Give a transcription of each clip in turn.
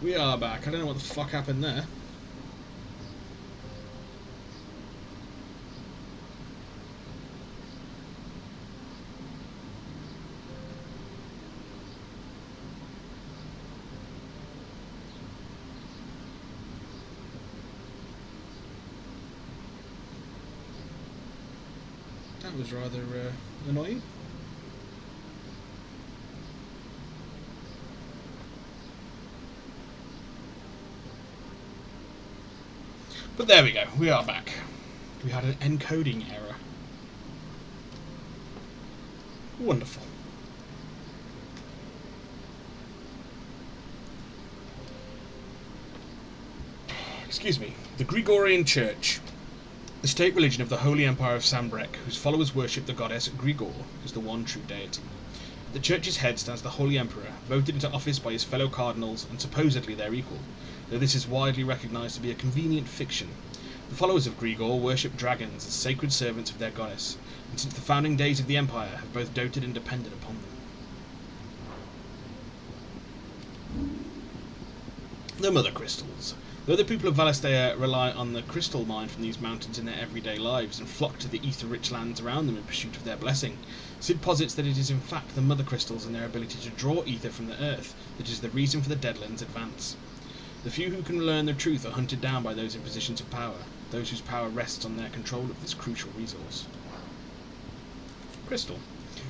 We are back. I don't know what the fuck happened there. That was rather annoying. But there we go. We are back. We had an encoding error. Wonderful. Excuse me. The Gregorian Church. The state religion of the Holy Empire of Sambrek, whose followers worship the goddess Grigor, is the one true deity. At the church's head stands the Holy Emperor, voted into office by his fellow cardinals and supposedly their equal, though this is widely recognised to be a convenient fiction. The followers of Grigor worship dragons as sacred servants of their goddess, and since the founding days of the Empire have both doted and depended upon them. The Mother Crystals. Though the people of Valistea rely on the crystal mine from these mountains in their everyday lives and flock to the ether-rich lands around them in pursuit of their blessing, Sid posits that it is in fact the Mother Crystals and their ability to draw ether from the earth that is the reason for the Deadlands' advance. The few who can learn the truth are hunted down by those in positions of power, those whose power rests on their control of this crucial resource. Crystal.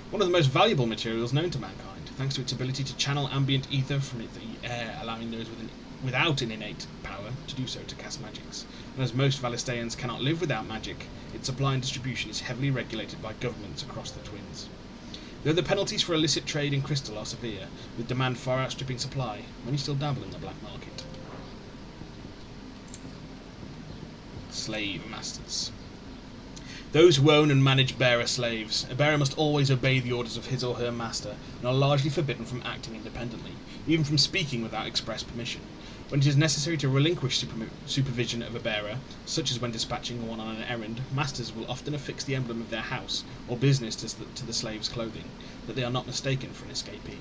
One of the most valuable materials known to mankind, thanks to its ability to channel ambient ether from the air, allowing those without an innate power to do so to cast magics. And as most Valisteans cannot live without magic, its supply and distribution is heavily regulated by governments across the Twins. Though the penalties for illicit trade in crystal are severe, with demand far outstripping supply, many still dabble in the black market. Slave Masters. Those who own and manage bearer slaves. A bearer must always obey the orders of his or her master, and are largely forbidden from acting independently, even from speaking without express permission. When it is necessary to relinquish supervision of a bearer, such as when dispatching one on an errand, masters will often affix the emblem of their house or business to the slave's clothing, that they are not mistaken for an escapee.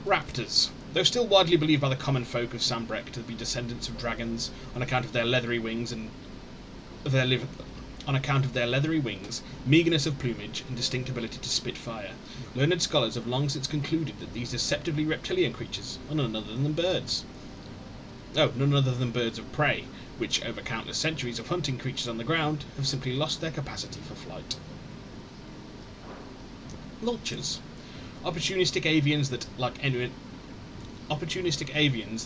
Raptors. Though still widely believed by the common folk of Sambrek to be descendants of dragons on account of their leathery wings meagreness of plumage, and distinct ability to spit fire, learned scholars have long since concluded that these deceptively reptilian creatures are none other than birds. None other than birds of prey, which, over countless centuries of hunting creatures on the ground, have simply lost their capacity for flight. Vultures. Opportunistic avians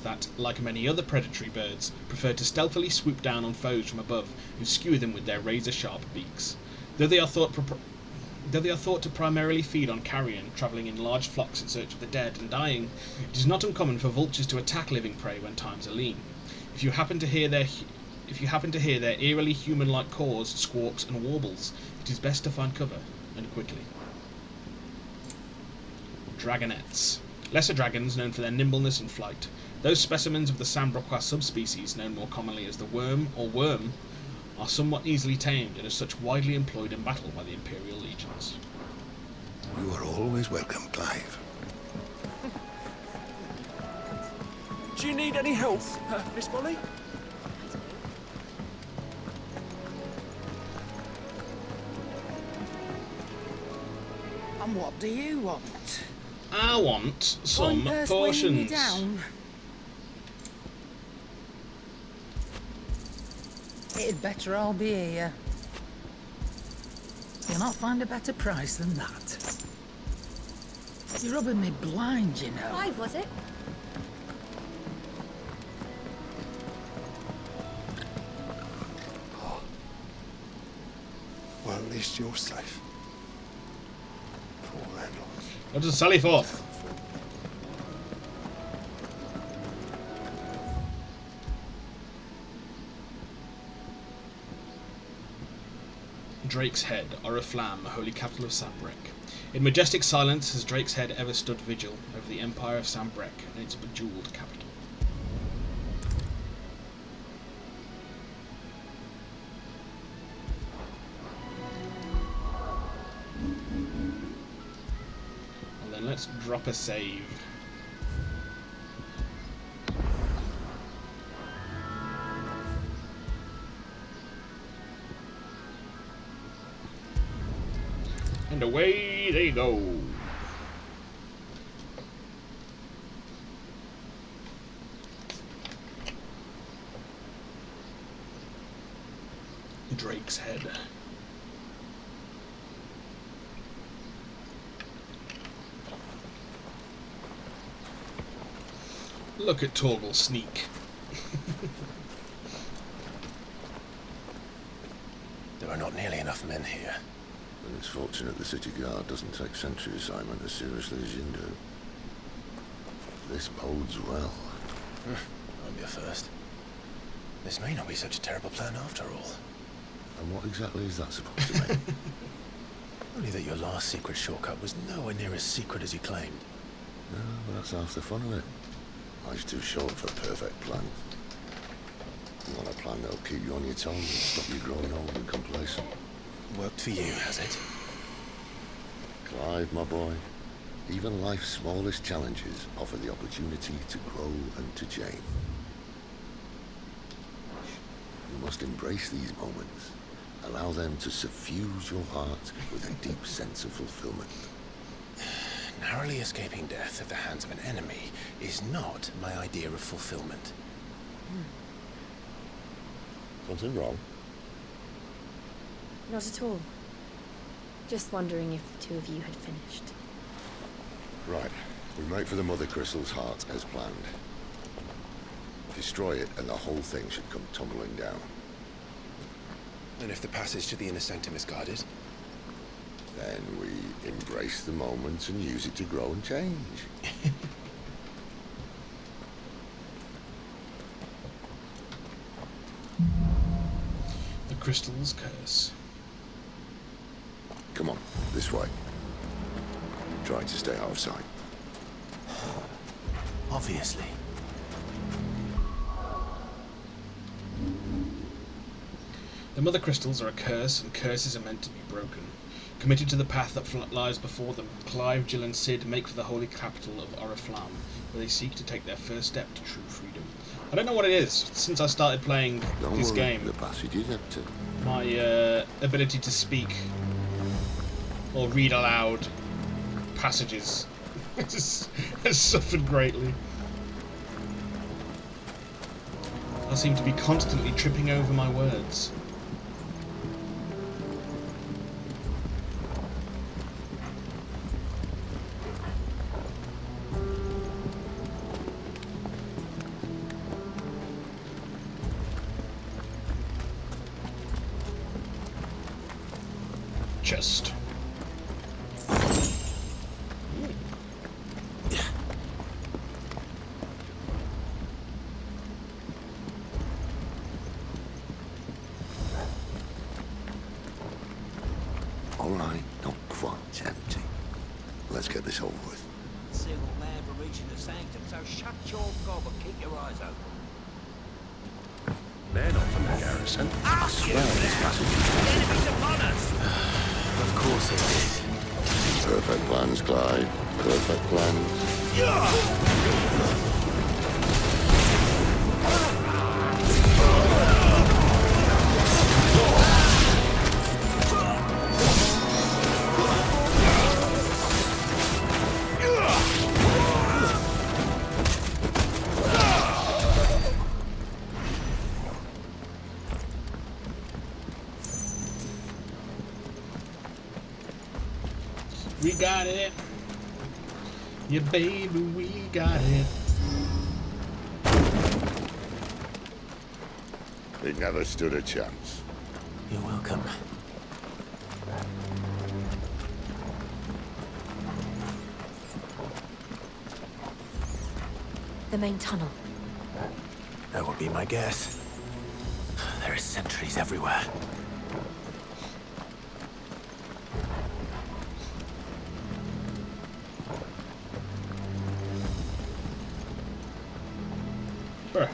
that, like many other predatory birds, prefer to stealthily swoop down on foes from above and skewer them with their razor-sharp beaks. Though they are thought to primarily feed on carrion, travelling in large flocks in search of the dead and dying, it is not uncommon for vultures to attack living prey when times are lean. If you happen to hear their eerily human-like caws, squawks, and warbles, it is best to find cover, and quickly. Dragonettes. Lesser dragons known for their nimbleness and flight. Those specimens of the Sambroqua subspecies, known more commonly as the worm or worm, are somewhat easily tamed and as such widely employed in battle by the Imperial legions. You are always welcome, Clive. Do you need any help, Miss Molly? And what do you want? I want some portions. It'd better all be here. You'll not find a better price than that. You're rubbing me blind, you know. 5, was it? Oh. Well, at least you're safe. Poor landlord. Let us sally forth. Drake's Head, Oriflamme, holy capital of Sambrek. In majestic silence has Drake's Head ever stood vigil over the empire of Sambrek and its bejewelled capital. Let's drop a save. And away they go. Drake's head. Look at Torgal sneak. There are not nearly enough men here. And it's fortunate the city guard doesn't take sentry assignment as seriously as you do. This bodes well. I'll be a first. This may not be such a terrible plan after all. And what exactly is that supposed to mean? Only that your last secret shortcut was nowhere near as secret as you claimed. No, but that's half the fun of it. Life's too short for perfect plans. You want a plan that'll keep you on your toes and stop you growing old and complacent. Worked for you, has it? Clive, my boy, even life's smallest challenges offer the opportunity to grow and to change. You must embrace these moments. Allow them to suffuse your heart with a deep sense of fulfillment. Narrowly escaping death at the hands of an enemy is not my idea of fulfillment. Something wrong? Not at all. Just wondering if the two of you had finished. Right. We make for the Mother Crystal's heart as planned. Destroy it and the whole thing should come tumbling down. And if the passage to the inner sanctum is guarded? Then we embrace the moment and use it to grow and change. The crystal's curse. Come on, this way. Try to stay out of sight. Obviously. The Mother Crystals are a curse, and curses are meant to be broken. Committed to the path that lies before them, Clive, Jill and Cid make for the holy capital of Oriflamme, where they seek to take their first step to true freedom. I don't know what it is. Since I started playing this game, the passage is empty. my ability to speak or read aloud passages has suffered greatly. I seem to be constantly tripping over my words. Chest. All right, not quite empty. Let's get this over with. Single man for reaching the sanctum, so shut your gob and keep your eyes open. They're not from the garrison. I swear this passage is Enemies upon us! Of course it is. perfect plans, Clive. Perfect plans. We got it. Yeah, baby, we got it. They never stood a chance. You're welcome. The main tunnel. That would be my guess. There are sentries everywhere. Bruh.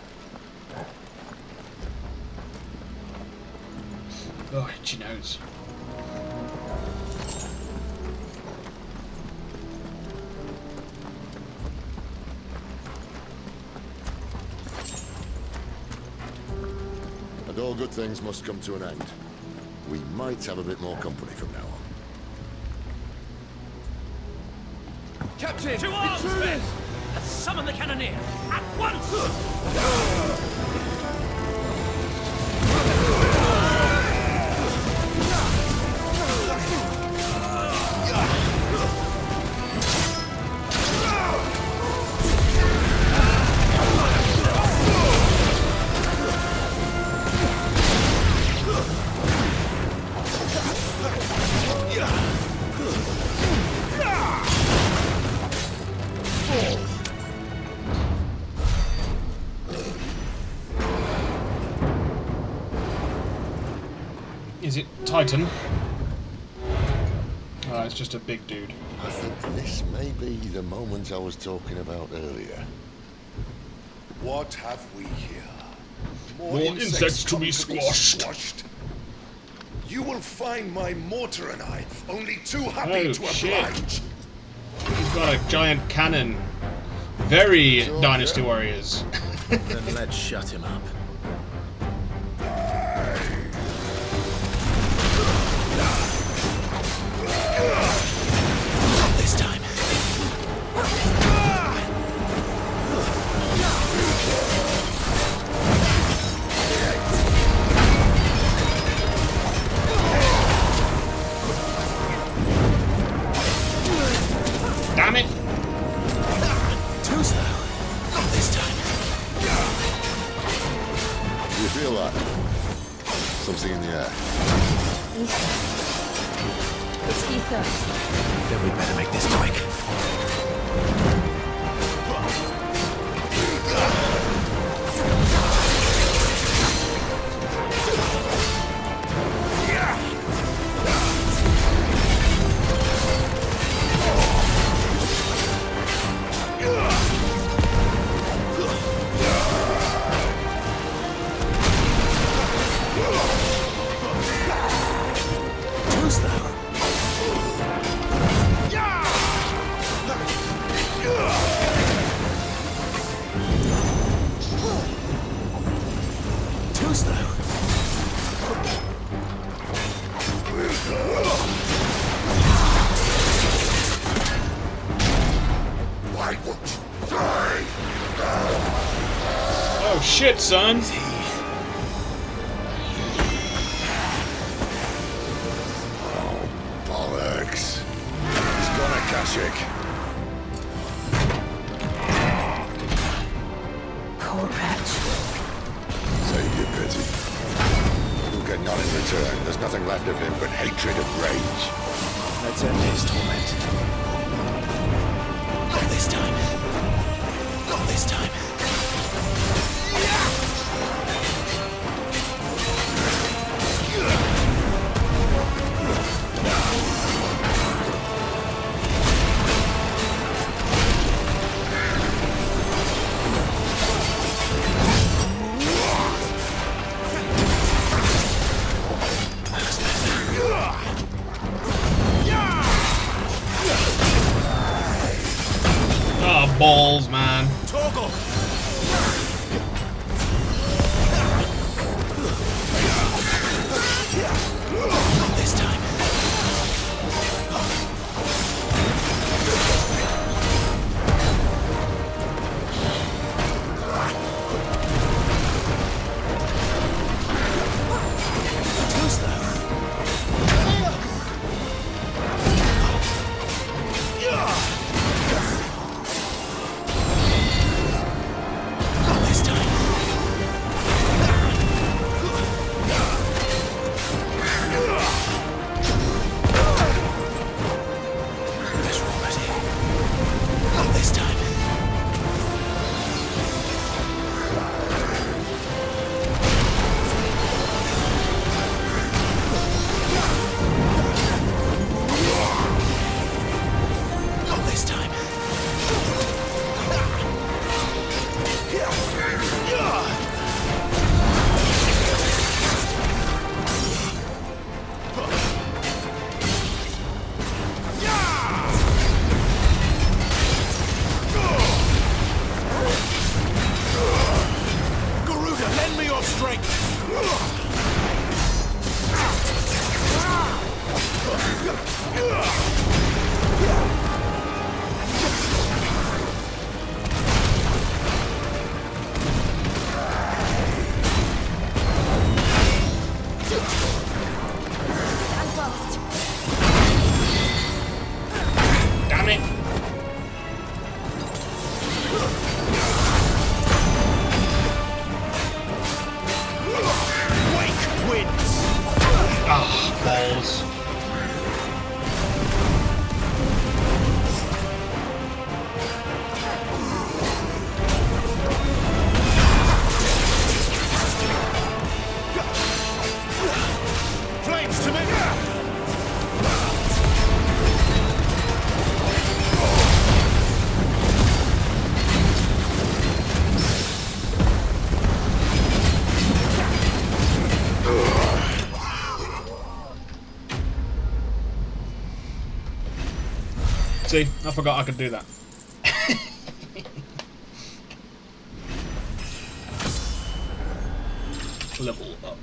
Oh, itchy nose. All good things must come to an end. We might have a bit more company from now on. Captain! To arms, men! And summon the cannoneer! At once! Is it Titan? Oh, it's just a big dude. I think this may be the moment I was talking about earlier. What have we here? More insects to be squashed. You will find my mortar and I only too happy Oh, to shit. oblige. He's got a giant cannon. Very Dynasty Warriors. Then let's shut him up. Not this time. Damn it! Too slow. Not this time. Do you feel that? Something in the air. Ether. It's ether. Then we better make this quick. Too slow. Too slow. Why won't you die? Oh shit, son! Oh, bollocks. He's gonna Kashyyyk. Poor wretch. Save your pity. You'll get none in return. There's nothing left of him but hatred and rage. Let's end his torment. Not this time. Not this time. Oh, balls, man. Torgal! Not this time. Too slow. yours. Flames to me! See, I forgot I could do that. Level up.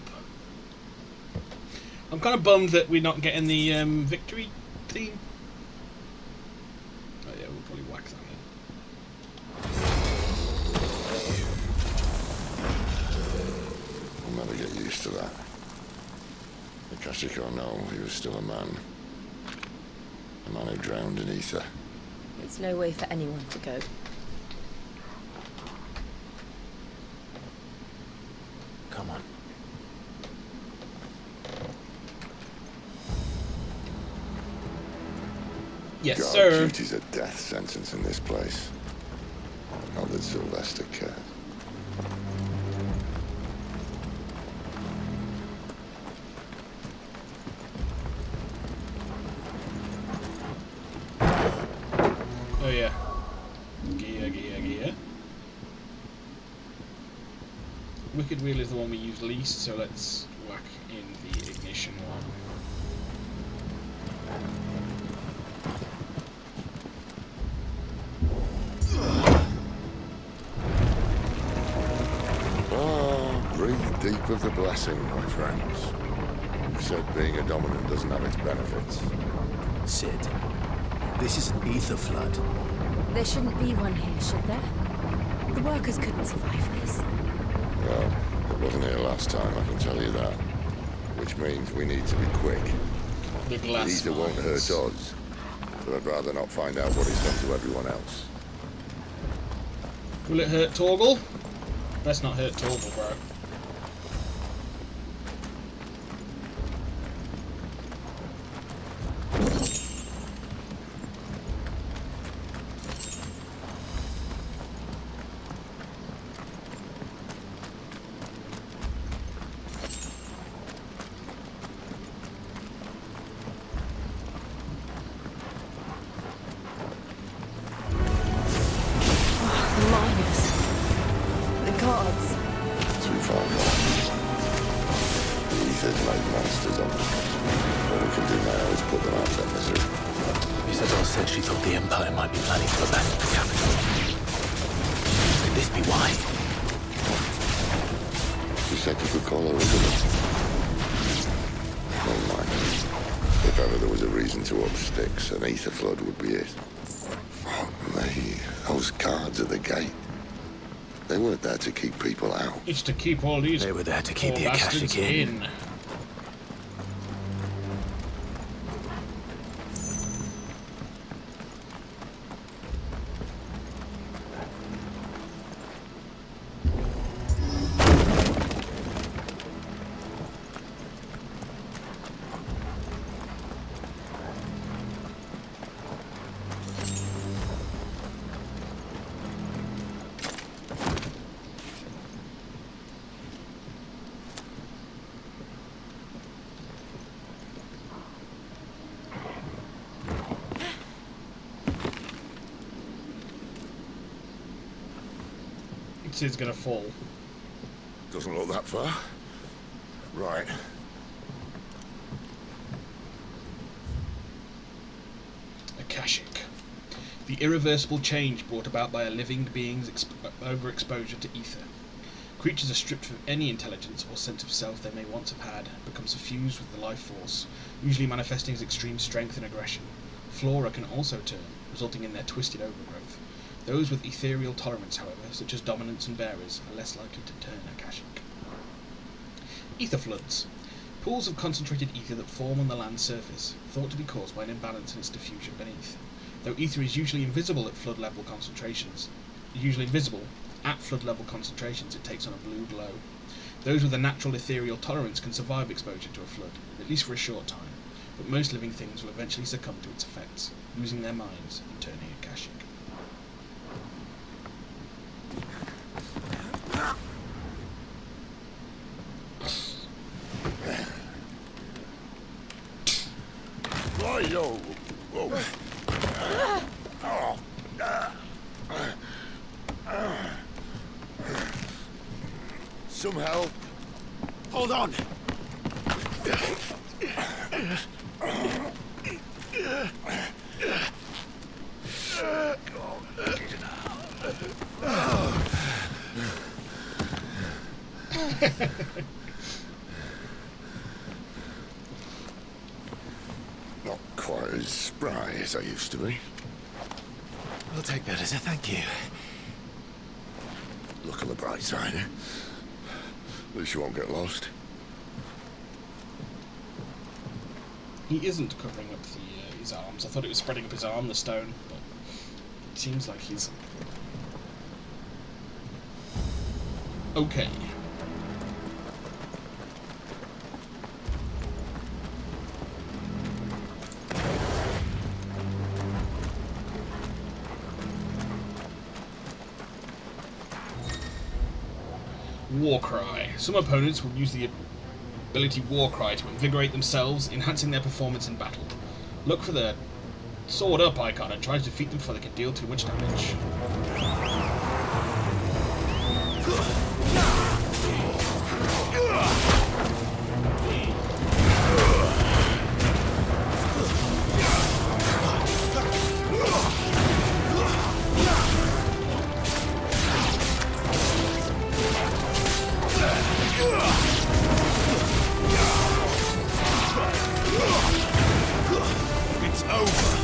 I'm kind of bummed that we're not getting the victory theme. Oh yeah, we'll probably whack that in. I'll never get used to that. Akashic or no, he was still a man. A man who drowned in ether. It's no way for anyone to go. Come on. Yes, God, sir. duty's a death sentence in this place. Not that Sylvester cared. Oh yeah. Gear. Wicked Wheel is the one we use least, so let's whack in the ignition one. Oh, breathe deep of the blessing, my friends. You said being a dominant doesn't have its benefits. Sid, this is an ether flood. There shouldn't be one here, should there? The workers couldn't survive this. Well, it wasn't here last time, I can tell you that. Which means we need to be quick. The glass Ether won't hurt mines. us, but I'd rather not find out what it's done to everyone else. Will it hurt Torgal? Let's not hurt Torgal, bro. Too far gone. The ether's made monsters of them. All we can do now is put them out of their misery. Isabel said she thought the Empire might be planning to abandon the capital. Could this be why? She said you could call her Isabel. Never mind. If ever there was a reason to up sticks, an ether flood would be it. Fuck me. Those guards at the gate. They weren't there to keep people out. It's to keep all these They were there to keep poor the bastards Akashic in. Sid's gonna fall. Doesn't look that far. Right. Akashic. The irreversible change brought about by a living being's overexposure to ether. Creatures are stripped of any intelligence or sense of self they may once have had, and become suffused with the life force, usually manifesting as extreme strength and aggression. Flora can also turn, resulting in their twisted overgrowth. Those with ethereal tolerance, however, such as dominants and bearers, are less likely to turn Akashic. Ether floods. Pools of concentrated ether that form on the land's surface, thought to be caused by an imbalance in its diffusion beneath. Though ether is usually invisible at flood level concentrations, it takes on a blue glow. Those with a natural ethereal tolerance can survive exposure to a flood, at least for a short time. but most living things will eventually succumb to its effects, losing their minds and turning akashic. Yo. Some help. Hold on! Not quite as spry as I used to be. We'll take that as a thank you. Look on the bright side, eh? At least you won't get lost. He isn't covering up his arms. I thought it was spreading up his arm, the stone, but it seems like he's... okay. Warcry. Some opponents will use the ability Warcry to invigorate themselves, enhancing their performance in battle. Look for the sword up icon and try to defeat them before they can deal too much damage. It's over!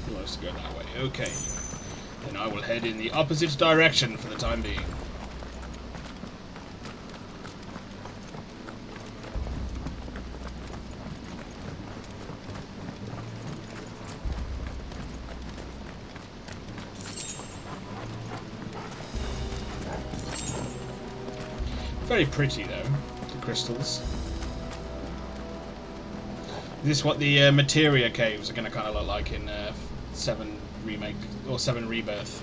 He wants to go that way. Okay. Then I will head in the opposite direction for the time being. Very pretty though, the crystals. Is this what the materia caves are going to kind of look like in 7 Remake or 7 Rebirth?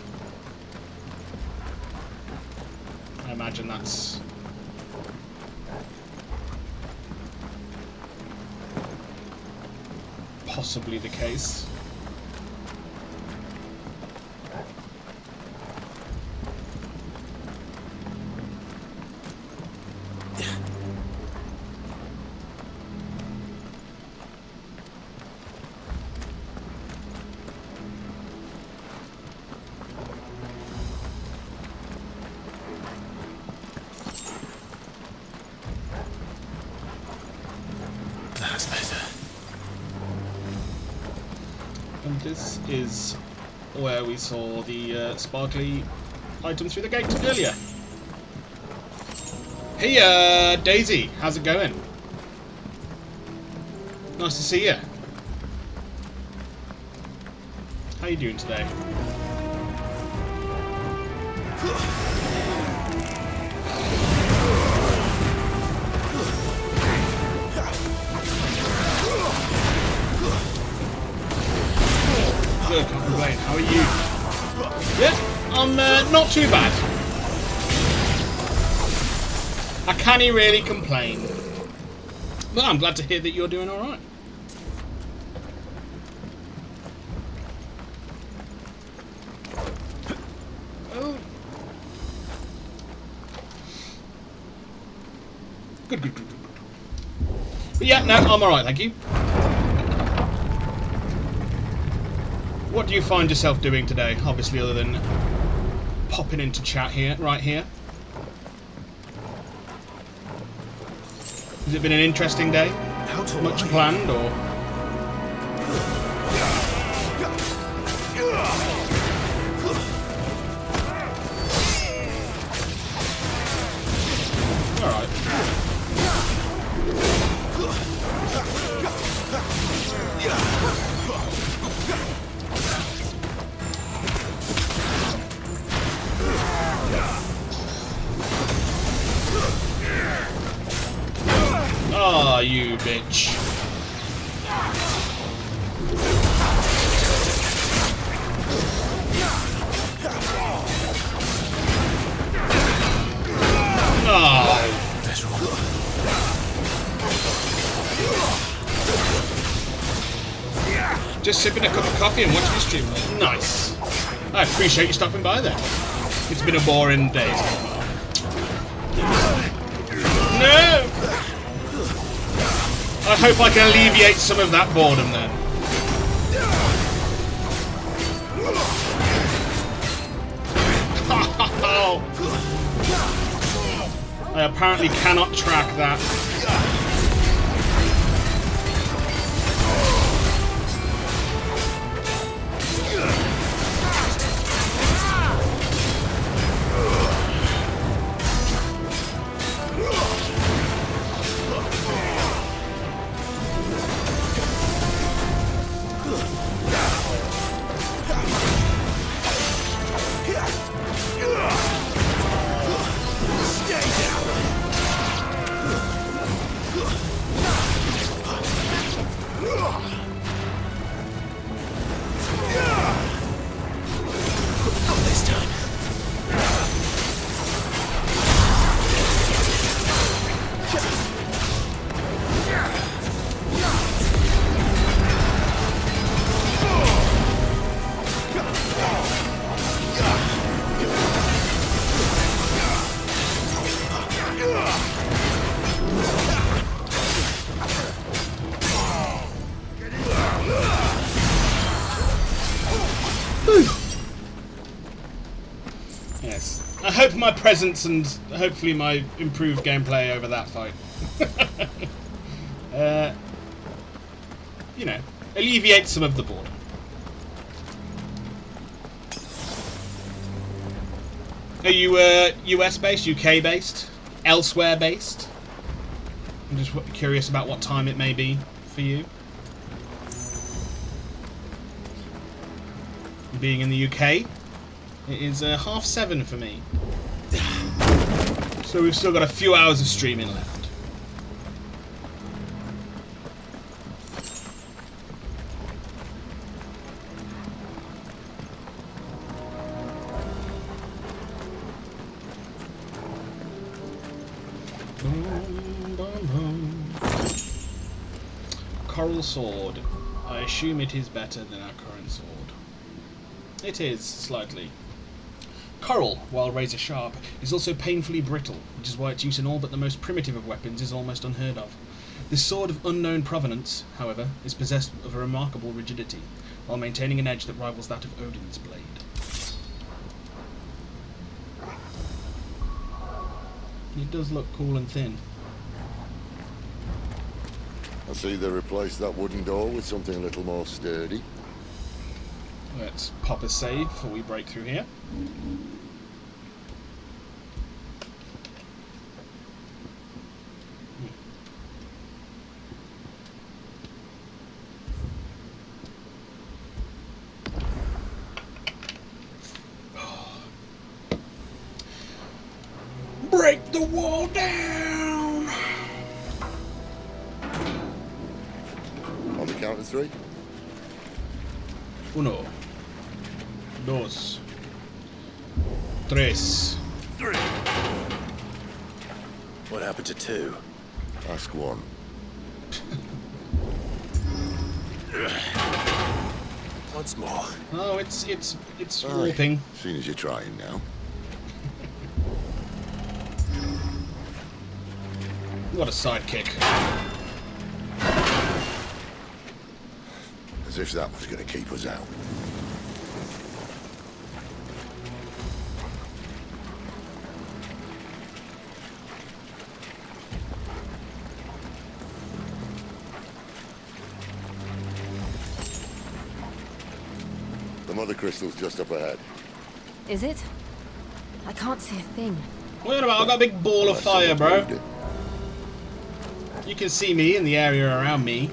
I imagine that's possibly the case. That's better. And this is where we saw the sparkly item through the gate earlier. Hey, Daisy, how's it going? Nice to see you. How you doing today? Good, can't complain. How are you? Yeah, I'm not too bad. I can't really complain. But I'm glad to hear that you're doing alright. Oh. Good. But yeah, no, I'm alright, thank you. What do you find yourself doing today? Obviously, other than popping into chat here, right here. Has it been an interesting day? Much planned, or? you bitch. Oh. Just sipping a cup of coffee and watching you stream. Nice. I appreciate you stopping by then. It's been a boring day. No! I hope I can alleviate some of that boredom then. I apparently cannot track that. Yes. I hope my presence and hopefully my improved gameplay over that fight, you know, alleviate some of the boredom. Are you US based, UK based, elsewhere based? I'm just curious about what time it may be for you. Being in the UK, it is 7:30 for me. So we've still got a few hours of streaming left. Coral sword. I assume it is better than our current sword. It is, slightly. Coral, while razor sharp, is also painfully brittle, which is why its use in all but the most primitive of weapons is almost unheard of. This sword of unknown provenance, however, is possessed of a remarkable rigidity, while maintaining an edge that rivals that of Odin's blade. It does look cool and thin. I see they replaced that wooden door with something a little more sturdy. Let's pop a save before we break through here. Break the wall down! On the count of three? Uno. Dos. Tres. Three. What happened to two? Ask one. Once more. Oh, it's Aye, warping. Seeing as you're trying now. What a sidekick. As if that was going to keep us out. The mother crystal's just up ahead. Is it? I can't see a thing. Wait about, I've got a big ball of fire, bro. You can see me in the area around me.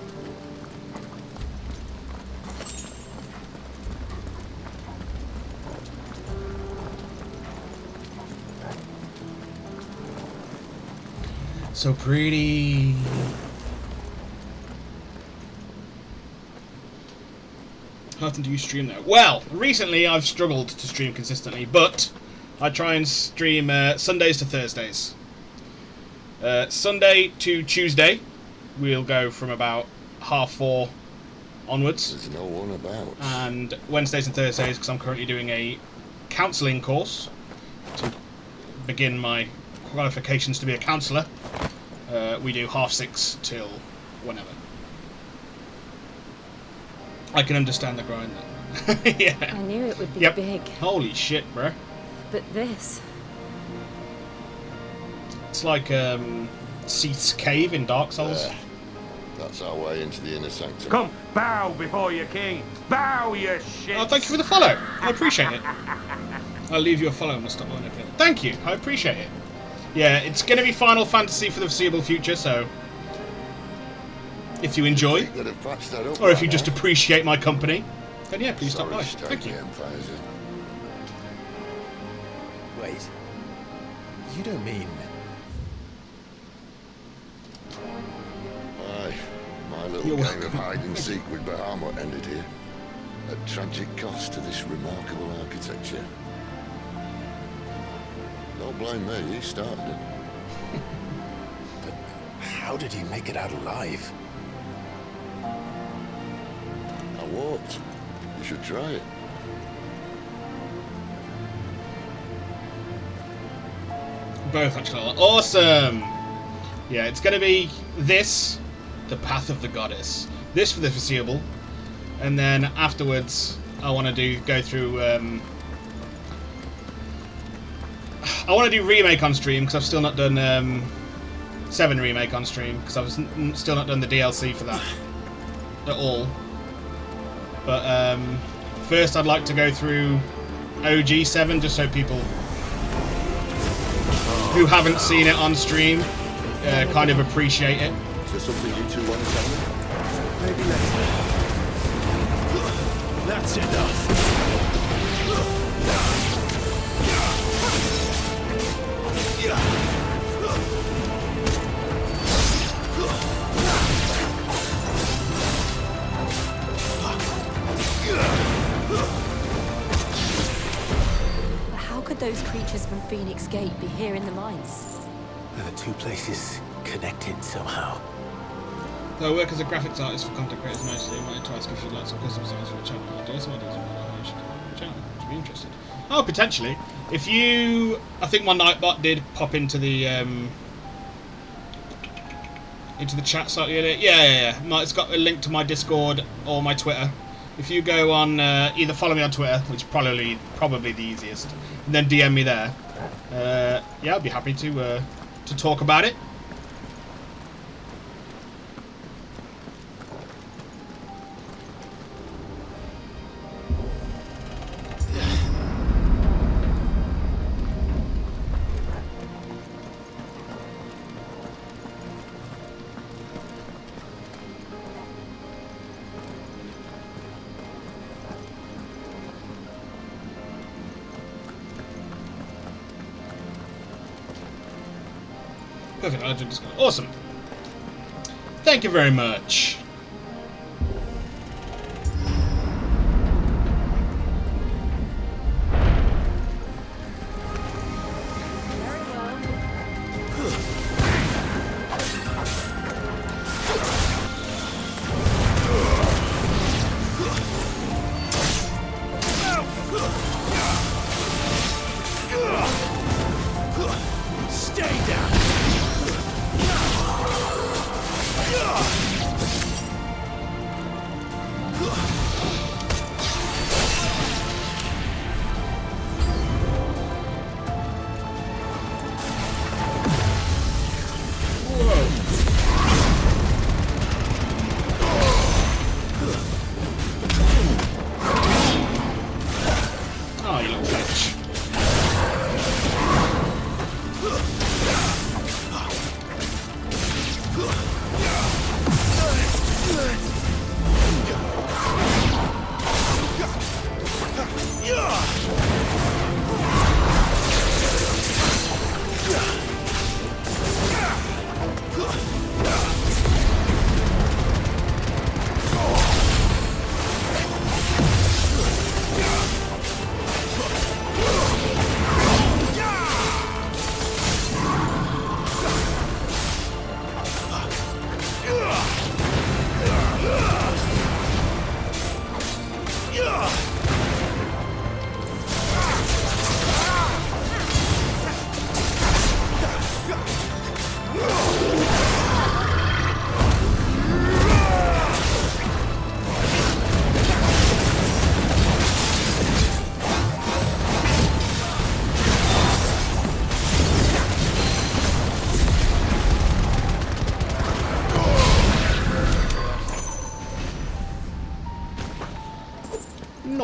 So pretty. often do you stream though? Well, recently I've struggled to stream consistently, but I try and stream Sundays to Thursdays. Sunday to Tuesday, we'll go from about 4:30 onwards. There's no one about. And Wednesdays and Thursdays, because I'm currently doing a counselling course to begin my qualifications to be a counsellor, we do 6:30 till whenever. I can understand the grind then. Yeah. I knew it would be Yep. big, Holy shit, bruh. but this... It's like Seath's cave in Dark Souls. There. That's our way into the inner sanctum. Come, bow before your king. Bow, you shit. Oh, thank you for the follow. I appreciate it. I'll leave you a follow and I'll stop on it. Thank you. I appreciate it. Yeah, it's going to be Final Fantasy for the foreseeable future, so if you enjoy, That have patched that up or if by you just now. appreciate my company, then yeah, please stop Sorry, by. stone Thank you. the Empire's in. Wait. You don't mean... Aye, my little You're game welcome. of hide and seek with Bahamut ended here. At tragic cost to this remarkable architecture. Don't blame me, he started it. But how did he make it out alive? I walked. You should try it. Both actually. Awesome! Yeah, it's going to be this, the Path of the Goddess. This for the foreseeable. And then afterwards, I want to go through... I want to do Remake on stream, because I've still not done 7 Remake on stream, because I've still not done the DLC for that at all. But first I'd like to go through OG 7, just so people who haven't seen it on stream kind of appreciate it. Is there something you two want to tell me? Maybe later. That's enough. But how could those creatures from Phoenix Gate be here in the mines? Are the two places connected somehow? Though I work as a graphics artist for content creators mostly, I wanted to ask if you'd like some custom designs for the channel. I do some ideas on how you should do the channel. Would you be interested? Oh, potentially. If you... I think my Nightbot did pop into the chat slightly earlier. Yeah. It's got a link to my Discord or my Twitter. If you go on... either follow me on Twitter, which is probably the easiest, and then DM me there. Yeah, I'd be happy to talk about it. Perfect, I'll do Discord. Awesome. Thank you very much. Stay down.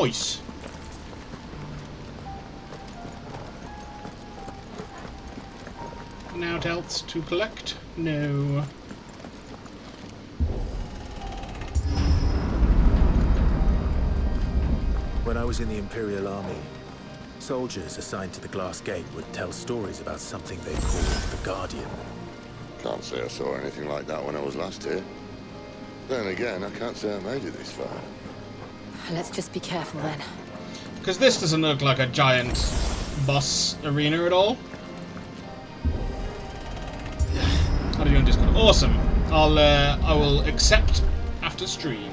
Nice. Now else to collect? No. When I was in the Imperial Army, soldiers assigned to the Glass Gate would tell stories about something they called the Guardian. Can't say I saw anything like that when I was last here. Then again, I can't say I made it this far. Let's just be careful then. Because this doesn't look like a giant boss arena at all. How do you on Discord? Awesome. I will accept after stream.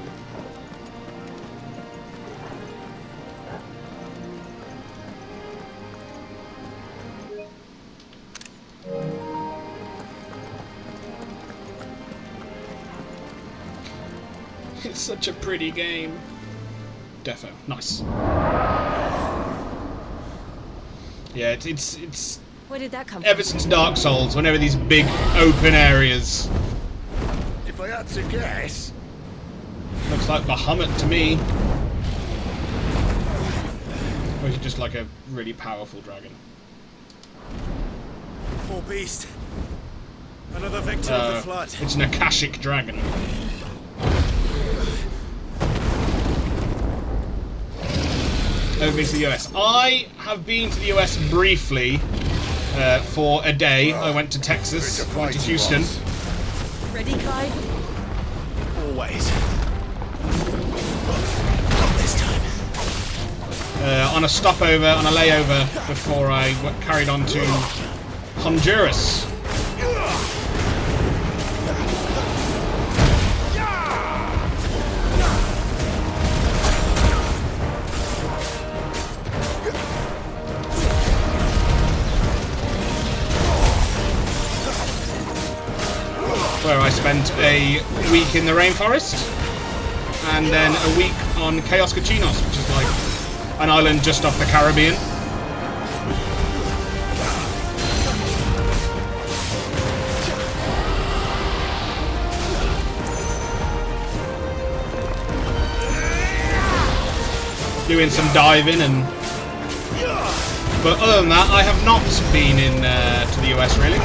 It's such a pretty game. Defo. Nice. Yeah, it's Where did that come from? ever since Dark Souls, whenever these big open areas. If I had to guess, Looks like Bahamut to me. Or is it just like a really powerful dragon? Poor beast. Another victim of the flood. It's an Akashic dragon. Over to the US. I have been to the US briefly for a day. I went to Texas, went to Houston. Ready, Clive? Always. Not this time. On a stopover, on a layover, before I carried on to Honduras. Where I spent a week in the rainforest, and then a week on Chaos Cachinos, which is like an island just off the Caribbean. Doing some diving and... But other than that, I have not been in to the US really.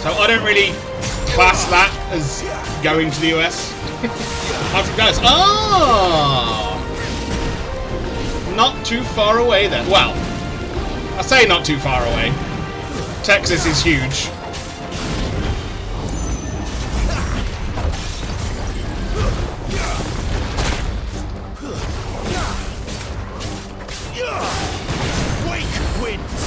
So I don't really class that as going to the US. I'm from Dallas. Oh! Not too far away then. Well, I say not too far away. Texas is huge. Wake winds.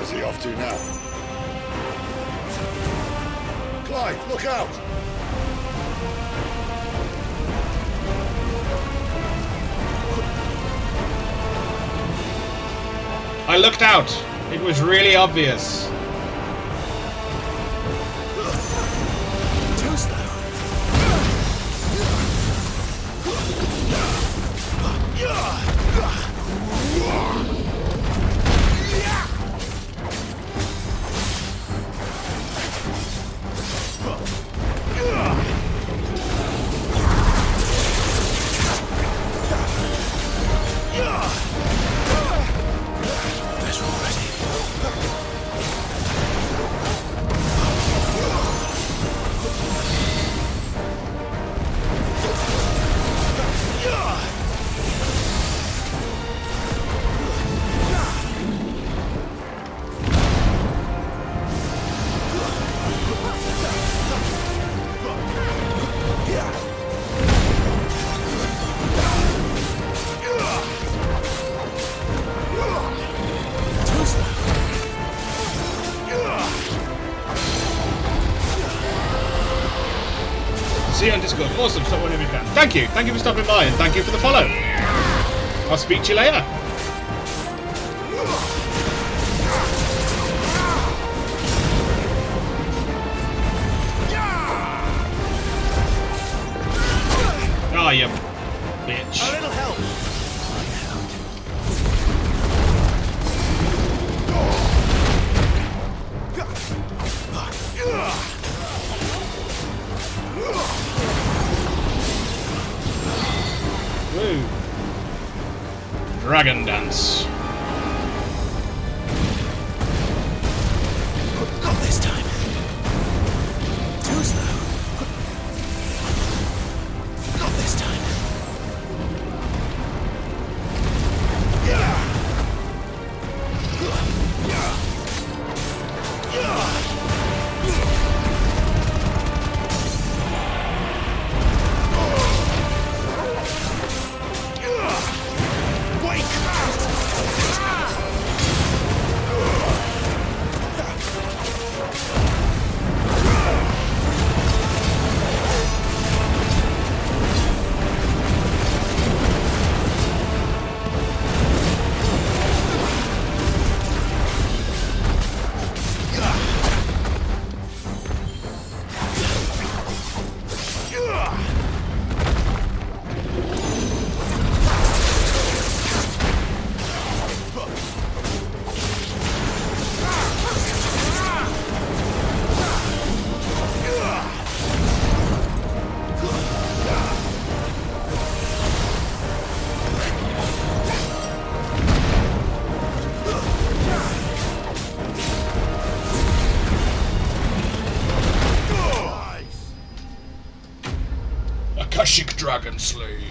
where's he off to now? Clive, look out! I looked out. It was really obvious. Too slow. Awesome, stop whenever you can. Thank you for stopping by, and thank you for the follow. I'll speak to you later. Oh, you bitch. A little help. Woo. Dragon dance. Not this time. Too slow. Not this time. Akashic Dragon Slain.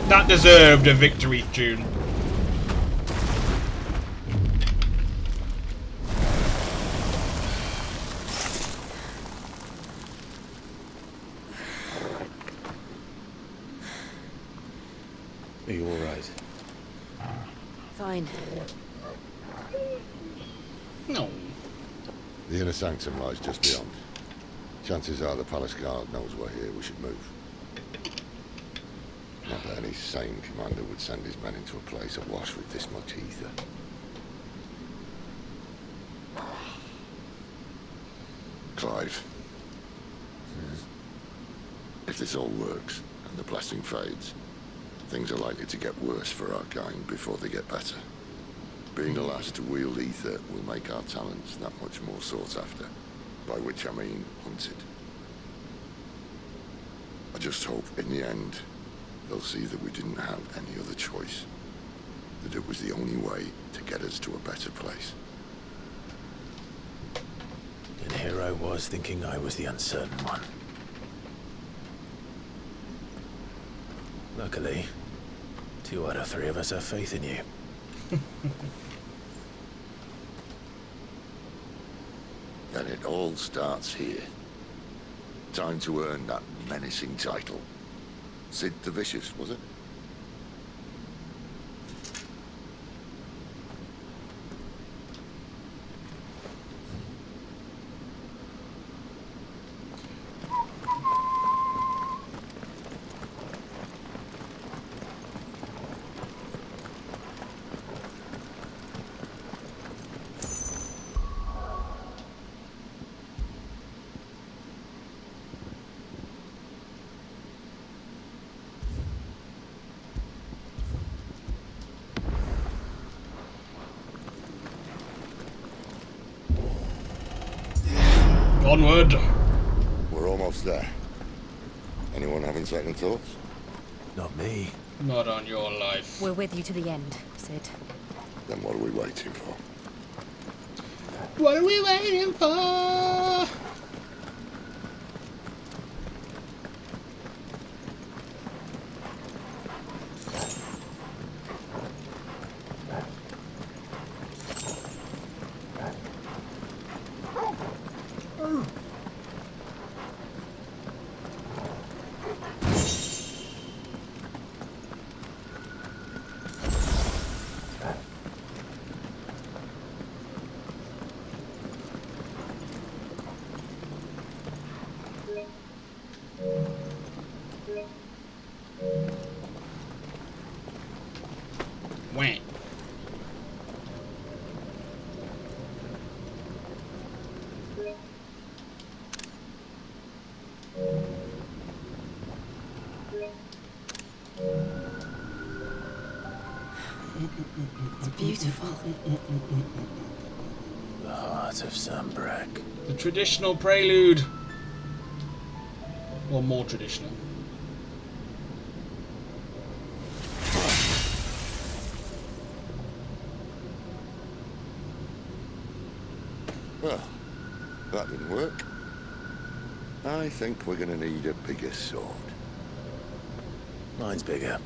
That deserved a victory tune. Are you alright? Fine. No. The inner sanctum lies just beyond. Chances are the palace guard knows we're here. We should move. Not that any sane commander would send his men into a place awash with this much ether. Clive. If this all works, and the blessing fades, things are likely to get worse for our kind before they get better. Being the last to wield ether will make our talents that much more sought after, by which I mean hunted. I just hope, in the end, they'll see that we didn't have any other choice. That it was the only way to get us to a better place. And here I was thinking I was the uncertain one. Luckily, 2 out of 3 of us have faith in you. And it all starts here. Time to earn that menacing title. Sid the Vicious, was it? Onward. We're almost there. Anyone having second thoughts? Not me. Not on your life. We're with you to the end, Sid. Then what are we waiting for? What are we waiting for? Wah. It's beautiful. The heart of Sunbreak. The traditional prelude. Or more traditional. Well, that didn't work. I think we're gonna need a bigger sword. Mine's bigger.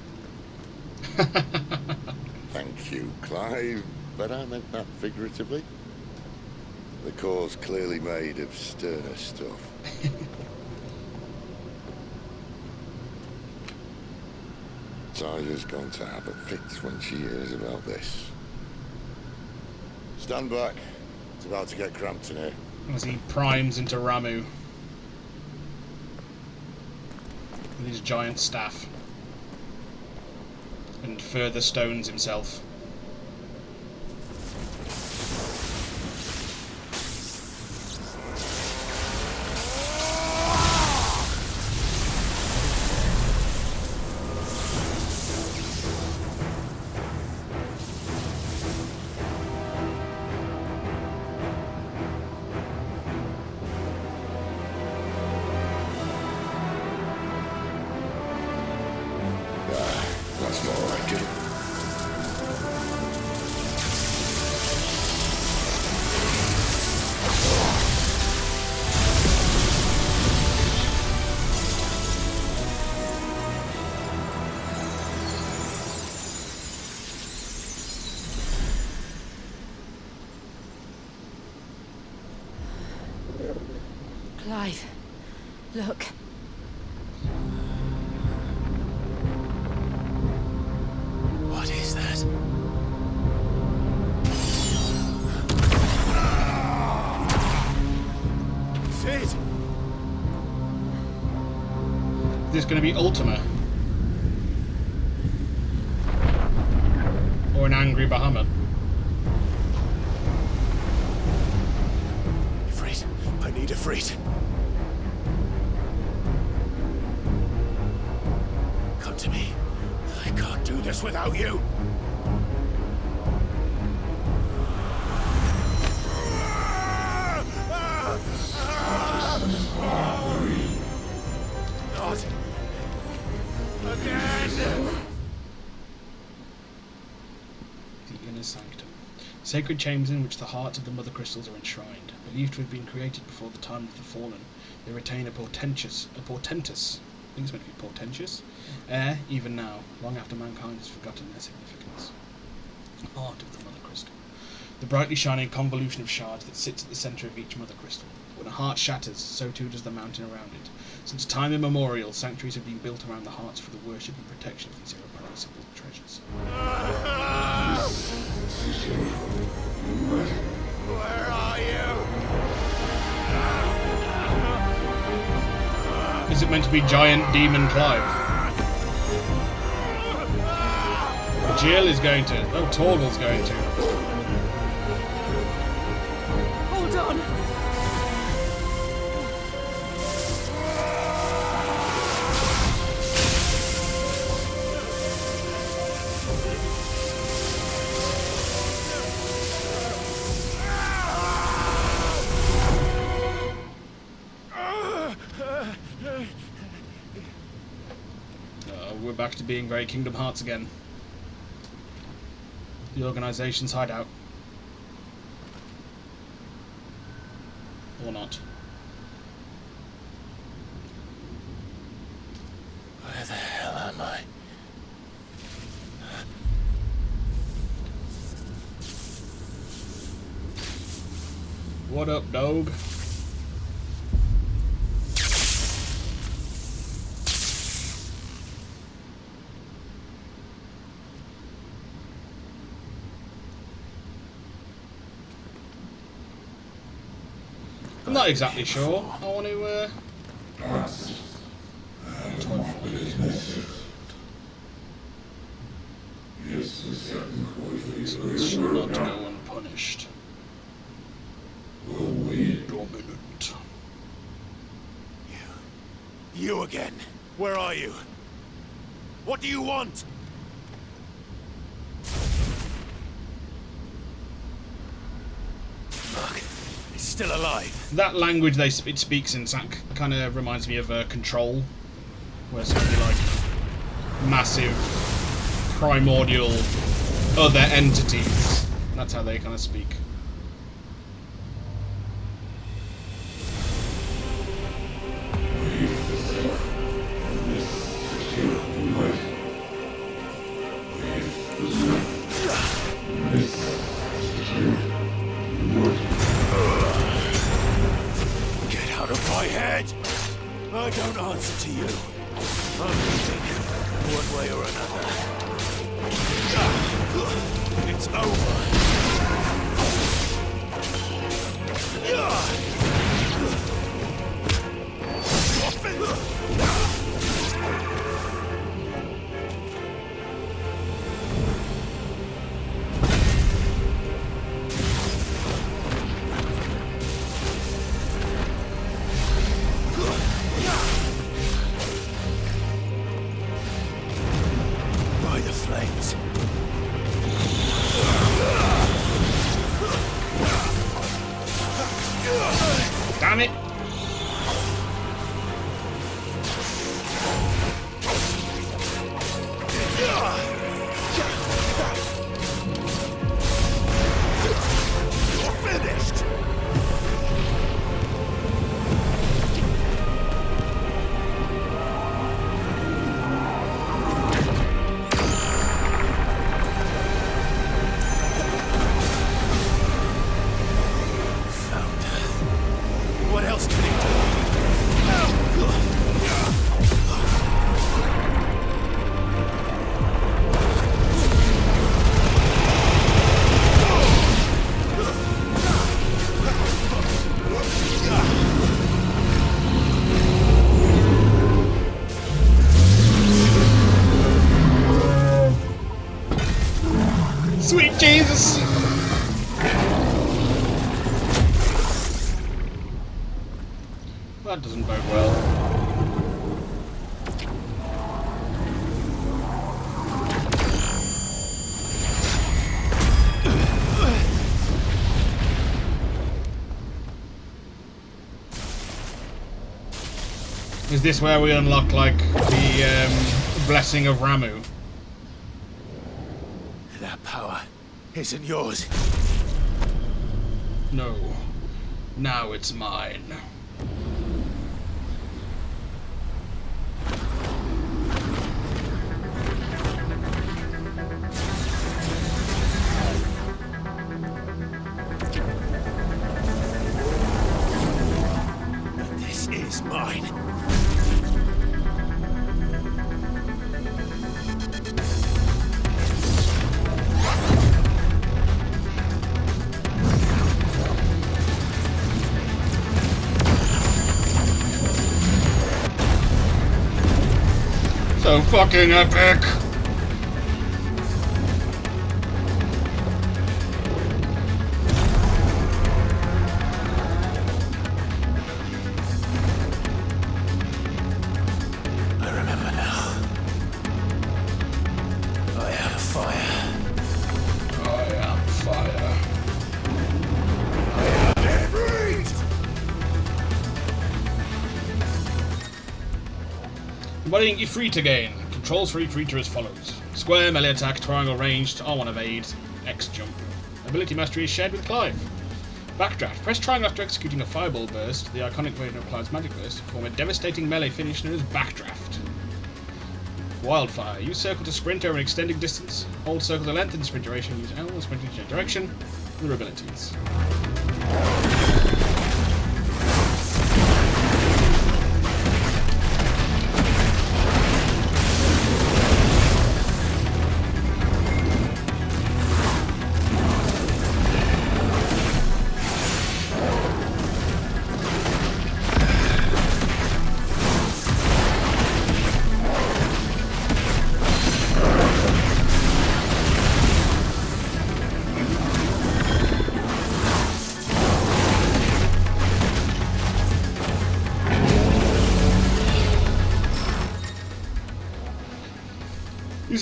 Thank you, Clive, but I meant that figuratively. The core's clearly made of sterner stuff. Tyler's going to have a fit when she hears about this. Stand back. It's about to get cramped in here. As he primes into Ramu with his giant staff and further stones himself. That's more like it. Clive, look. What is that? Sid! Is this going to be Ultima? Or an angry Bahamut? Ifrit, I need Ifrit. Come to me. I can't do this without you. Not again. The Inner Sanctum. Sacred chambers in which the hearts of the Mother Crystals are enshrined. Believed to have been created before the time of the Fallen, they retain a portentous, I think it's meant to be portentous, air even now, long after mankind has forgotten their significance. Heart of the Mother Crystal. The brightly shining convolution of shards that sits at the centre of each Mother Crystal. When a heart shatters, so too does the mountain around it. Since time immemorial, sanctuaries have been built around the hearts for the worship and protection of these irreplaceable treasures. Where are you? Is it meant to be giant demon Clive? Jill is going to. Oh, Torgal's going to. Hold on. We're back to being very Kingdom Hearts again. The organization's hideout. Or not. Where the hell am I? What up, dog? I'm not exactly sure. I want to, It shall not go unpunished. Dominant. You again. Where are you? What do you want? Fuck. He's still alive. That language it speaks in kind of reminds me of Control, where it's going to be like massive, primordial, other entities. That's how they kind of speak. Get out of my head! I don't answer to you. I'm leaving, one way or another. It's over. By the flames. Damn it! Finished! What else can he Sweet Jesus! That doesn't bode well. Is this where we unlock, like, the blessing of Ramu? That power isn't yours. No. Now it's mine. But this is mine. So fucking epic! I remember now. I am fire. I am fire. Embodying Ifrit again. Controls for each creature as follows. Square, melee attack, triangle ranged, R1 evade, X jump. Ability mastery is shared with Clive. Backdraft. Press triangle after executing a fireball burst, the iconic version of Clive's magic burst, to form a devastating melee finish known as Backdraft. Wildfire. Use circle to sprint over an extended distance. Hold circle to lengthen sprint duration. Use L to sprint in change direction. Other abilities.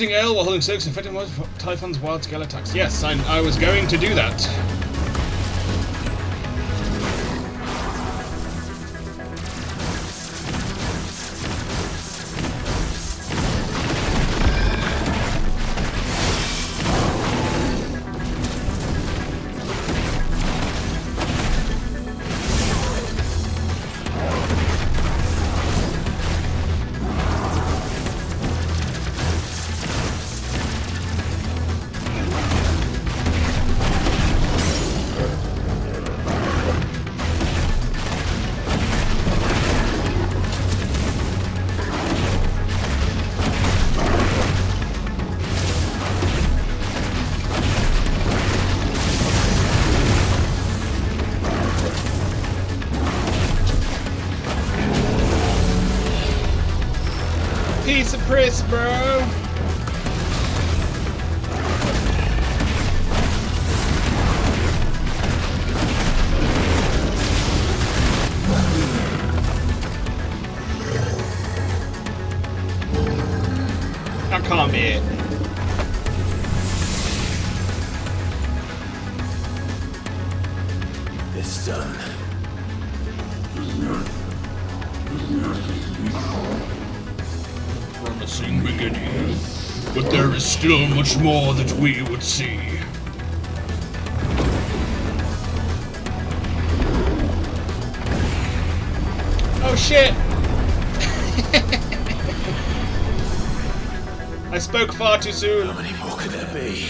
Using ale while holding circus infected Typhon's wild scale attacks. Yes, I was going to do that. Piece of piss, bro. That can't be it. It's done. Promising beginning, but there is still much more that we would see. Oh shit! I spoke far too soon. How many more could there be?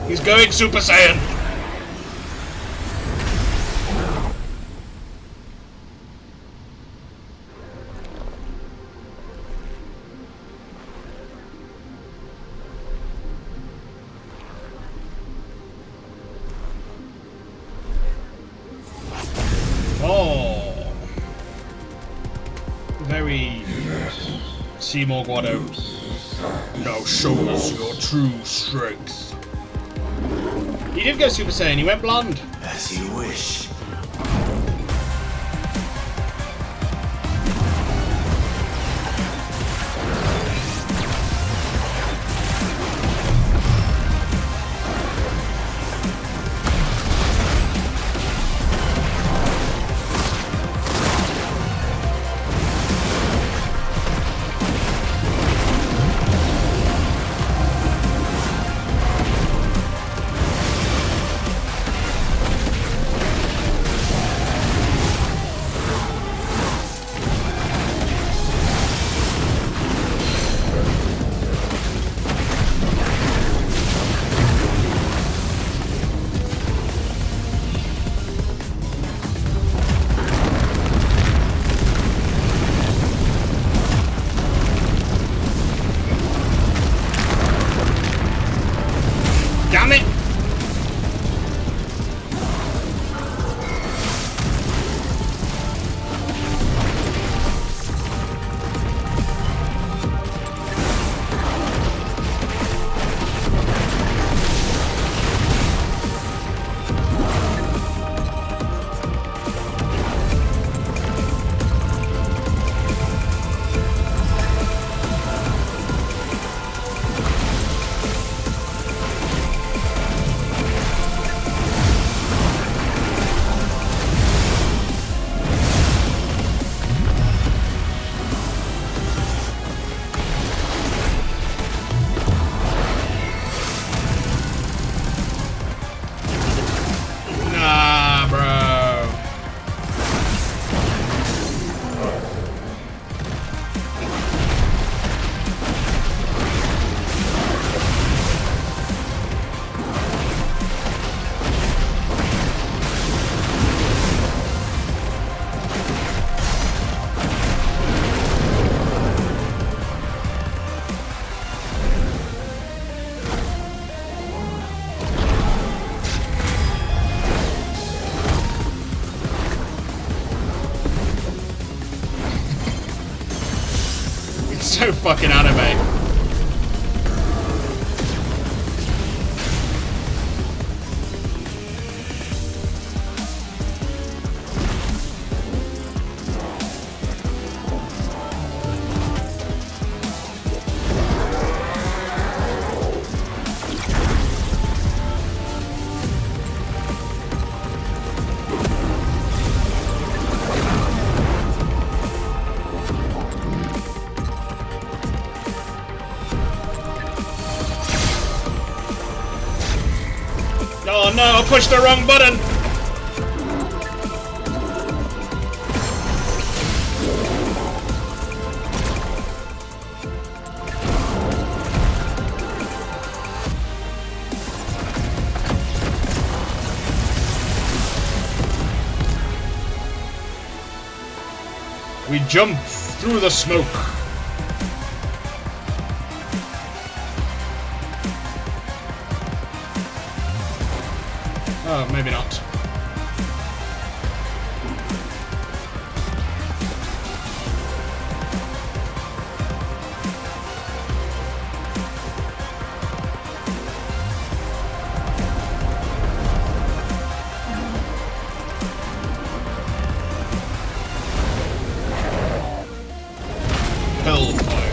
He's going Super Saiyan! Oh! Very... Seymour Guado. Now show us your true strength. He did go Super Saiyan, he went blonde. As you wish. Damn it! fucking anime. Oh no, I pushed the wrong button! We jump through the smoke. Oh, maybe not. Hellfire.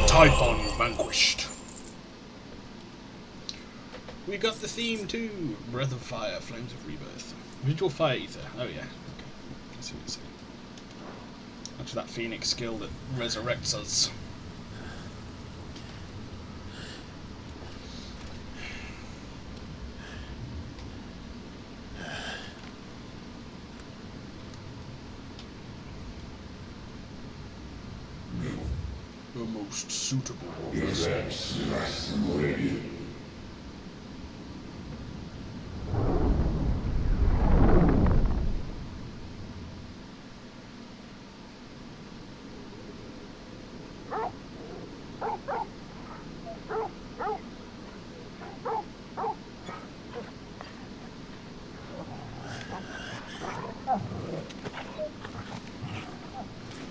Typhon vanquished. We got the theme too. Breath of Fire, Flames of Rebirth. Ritual Fire Ether. Oh yeah. Okay. I see what you're saying. That's that Phoenix skill that resurrects us. The most suitable.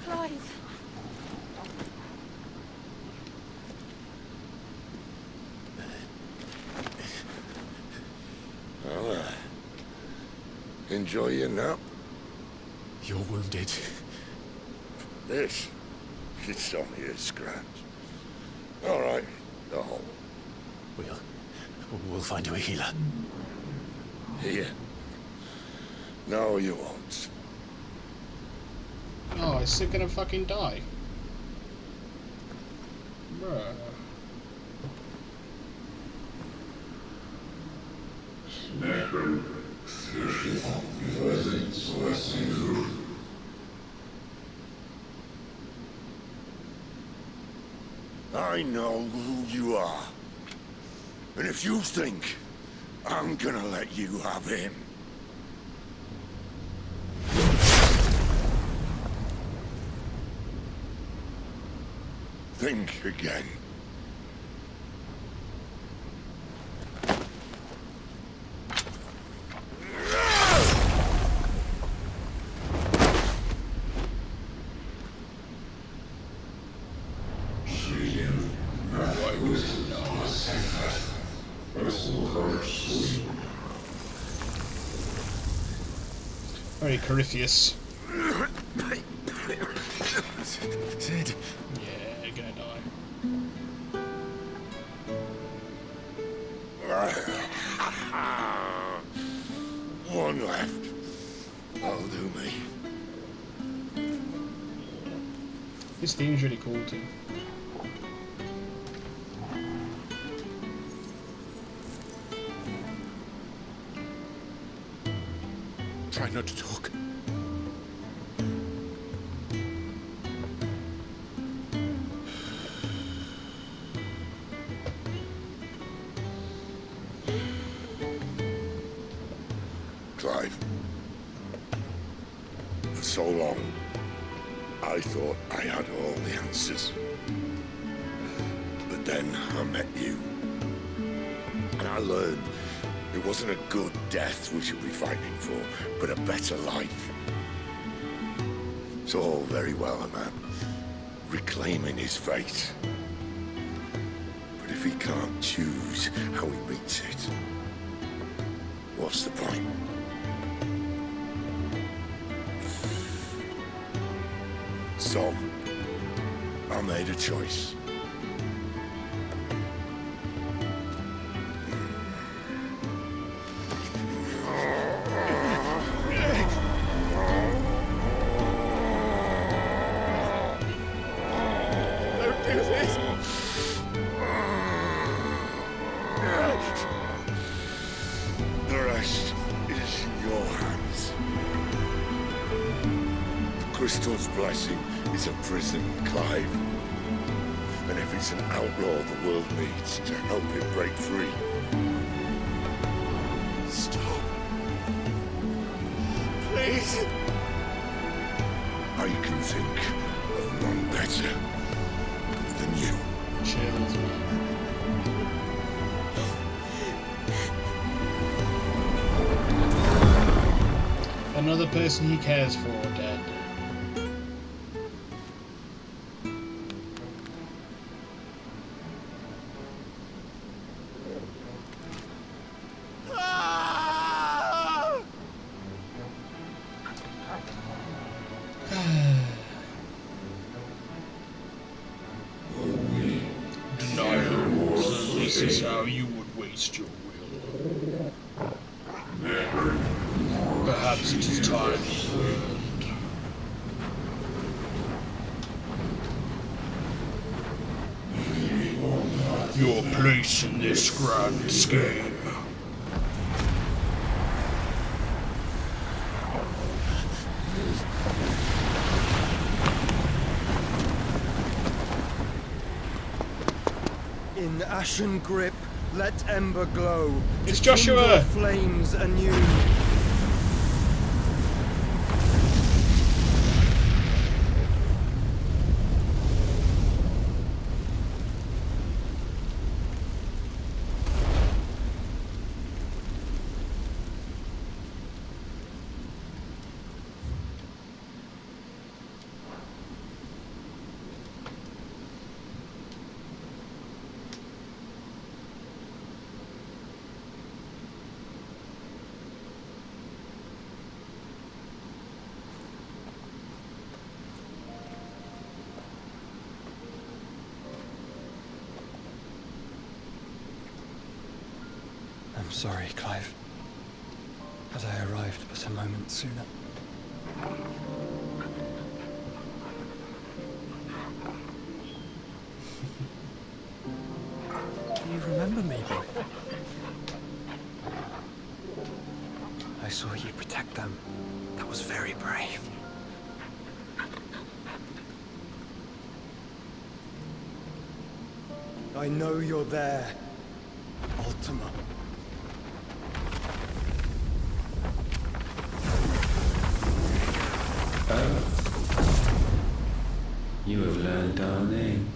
Clive. Well, enjoy your nap. You're wounded. This, it's only a scratch. All right, the hole. We'll find you a healer. Here. No, you won't. Oh, is Sid gonna fucking die? Bruh. I know who you are. And if you think I'm gonna let you have him, think again. Very Corypheus. Sid. Yeah, gonna die. One left. That'll do me. This theme's really cool too. Try not to talk. along, I thought I had all the answers. But then I met you. And I learned it wasn't a good death we should be fighting for, but a better life. It's all very well, a man reclaiming his fate. But if he can't choose how he meets it, what's the point? So, I made a choice. The rest is in your hands. Crystal's blessing is a prison, Clive. And if it's an outlaw the world needs to help it break free. Stop. Please. I can think of none better than you. Chills, man. Another person he cares for dead. Denial. This is how you would waste your will. Perhaps it is time you learned. Your place in this grand scheme. In ashen grip, let ember glow. It's to Joshua. kindle flames anew. I'm sorry, Clive. Had I arrived but a moment sooner. Do you remember me, boy? I saw you protect them. That was very brave. I know you're there, Ultima. You have learned our name.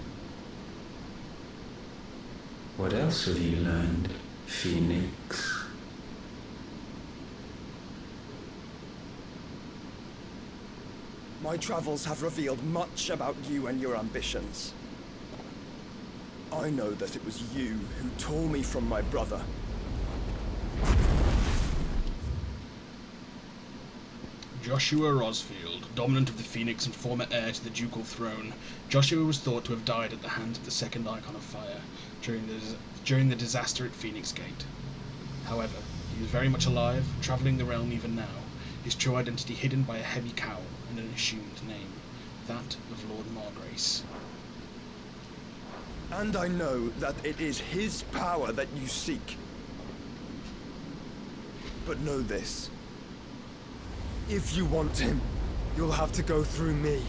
What else have you learned, Phoenix? My travels have revealed much about you and your ambitions. I know that it was you who tore me from my brother. Joshua Rosfield, dominant of the Phoenix and former heir to the ducal throne, Joshua was thought to have died at the hands of the second Icon of Fire during the disaster at Phoenix Gate. However, he was very much alive, travelling the realm even now, his true identity hidden by a heavy cowl and an assumed name, that of Lord Margrace. And I know that it is his power that you seek. But know this. If you want him, you'll have to go through me.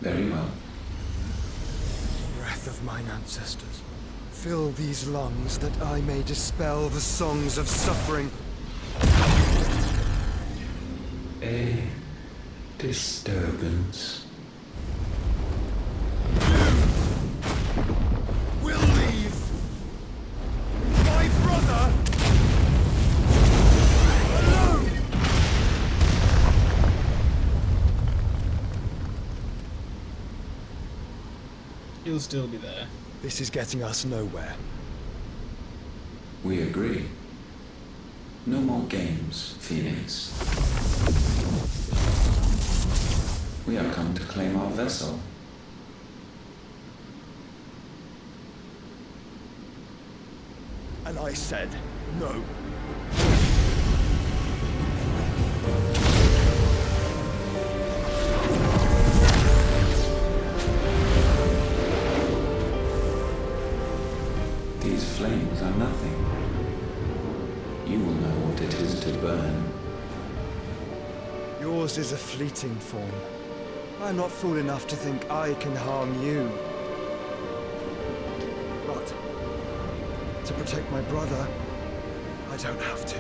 Very well. Breath of mine ancestors, fill these lungs that I may dispel the songs of suffering. A disturbance. We'll leave. My brother alone. He'll still be there. This is getting us nowhere. We agree. No more games, Phoenix. We have come to claim our vessel. And I said no. These flames are nothing. You will know what it is to burn. Yours is a fleeting form. I'm not fool enough to think I can harm you. But to protect my brother, I don't have to.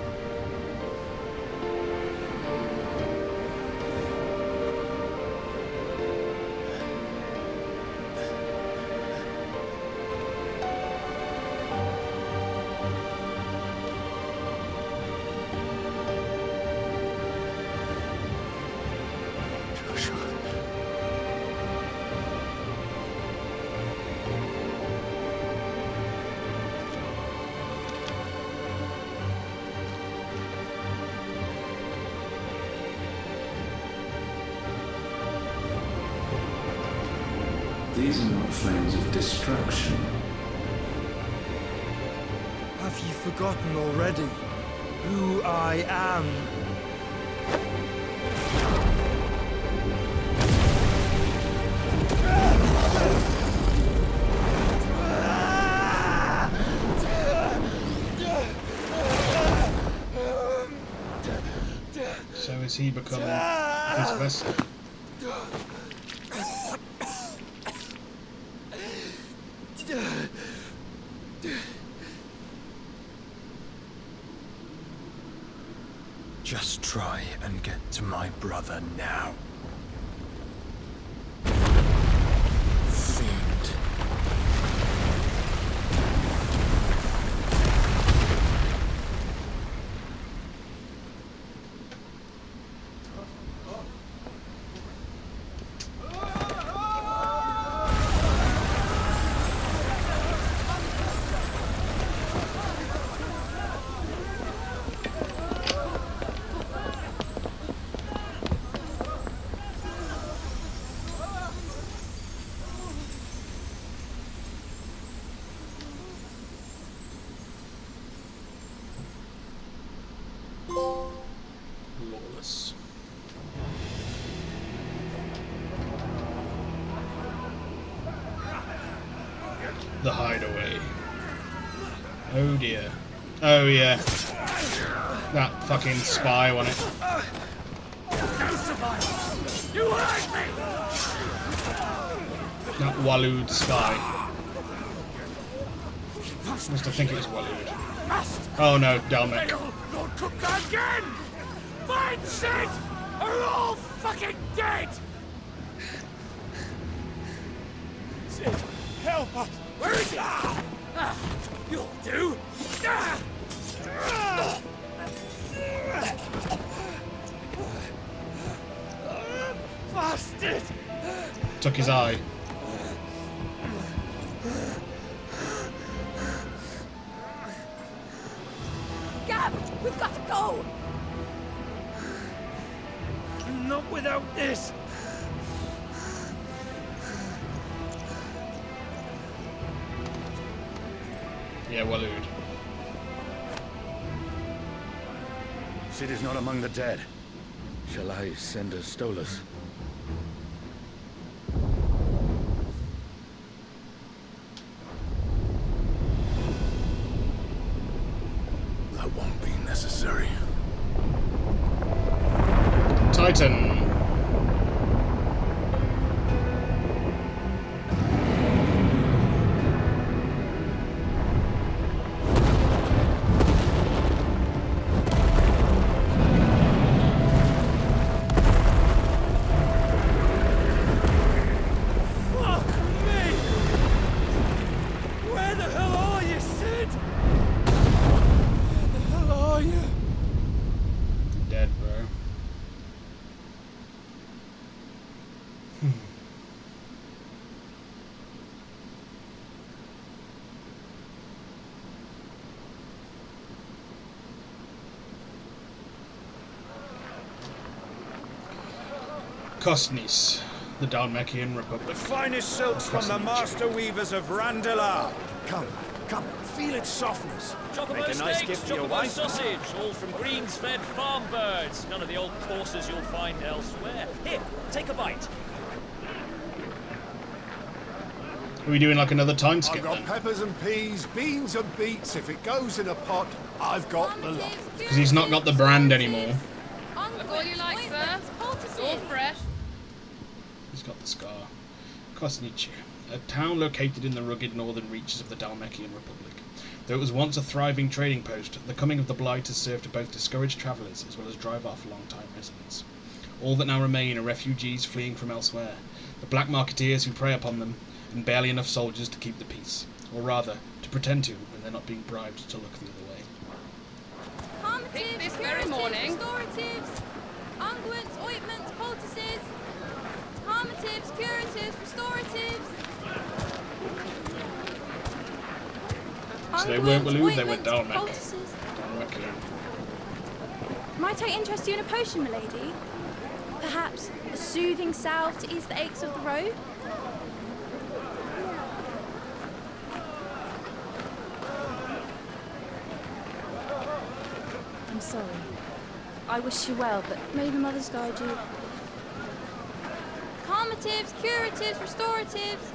These are not flames of destruction. Have you forgotten already who I am? So is he becoming his vessel? Just try and get to my brother now. Fiend. Lawless. The hideaway. Oh dear. Oh yeah. That fucking spy on it. That Waloed spy. Must have think it was Waloed. Oh no, Dalmek. Lord Cook again! Find Sid! Are all fucking dead! Sid, help us! Where is he? You'll do! Bastard! Took his eye. Gab, we've got to go! Not without this! Yeah, Waloed. Sid is not among the dead. Shall I send a Stolas? That won't be necessary. Titan. Kosnis, the Dalmekian Republic. The finest silks from the master weavers of Randalar. Come, feel its softness. Chocobo steaks, chocobo sausage, all from greens-fed farm birds. None of the old courses you'll find elsewhere. Here, take a bite. Are we doing like another time skip I've got then? peppers and peas, beans and beets. If it goes in a pot, I've got the lot. Because he's not got the brand anymore. Look all you like, sir. It's all fresh. He's got the scar. Kosnice, a town located in the rugged northern reaches of the Dalmekian Republic. Though it was once a thriving trading post, the coming of the Blight has served to both discourage travellers as well as drive off long-time residents. All that now remain are refugees fleeing from elsewhere, the black marketeers who prey upon them, and barely enough soldiers to keep the peace, or rather, to pretend to when they're not being bribed to look the other way. Pick this very morning. Restoratives, unguents, ointments, poultices, calmatives, curatives, restoratives. So they weren't Walloon, they were Unguents, Dalmekian. poultices. Might I interest you in a potion, milady? Perhaps a soothing salve to ease the aches of the road? I'm sorry. I wish you well, but may the mothers guide you. Calmatives, curatives, restoratives,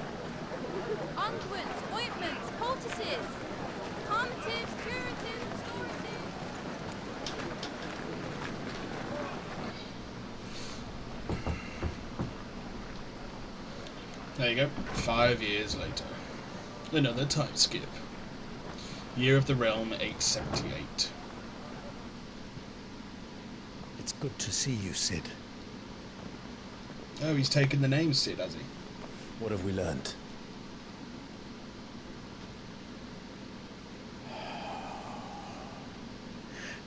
unguents, ointments, poultices. Calmatives, curatives, restoratives. There you go. 5 years later. Another time skip. Year of the Realm 878. It's good to see you, Sid. Oh, he's taken the name Sid, has he? What have we learned?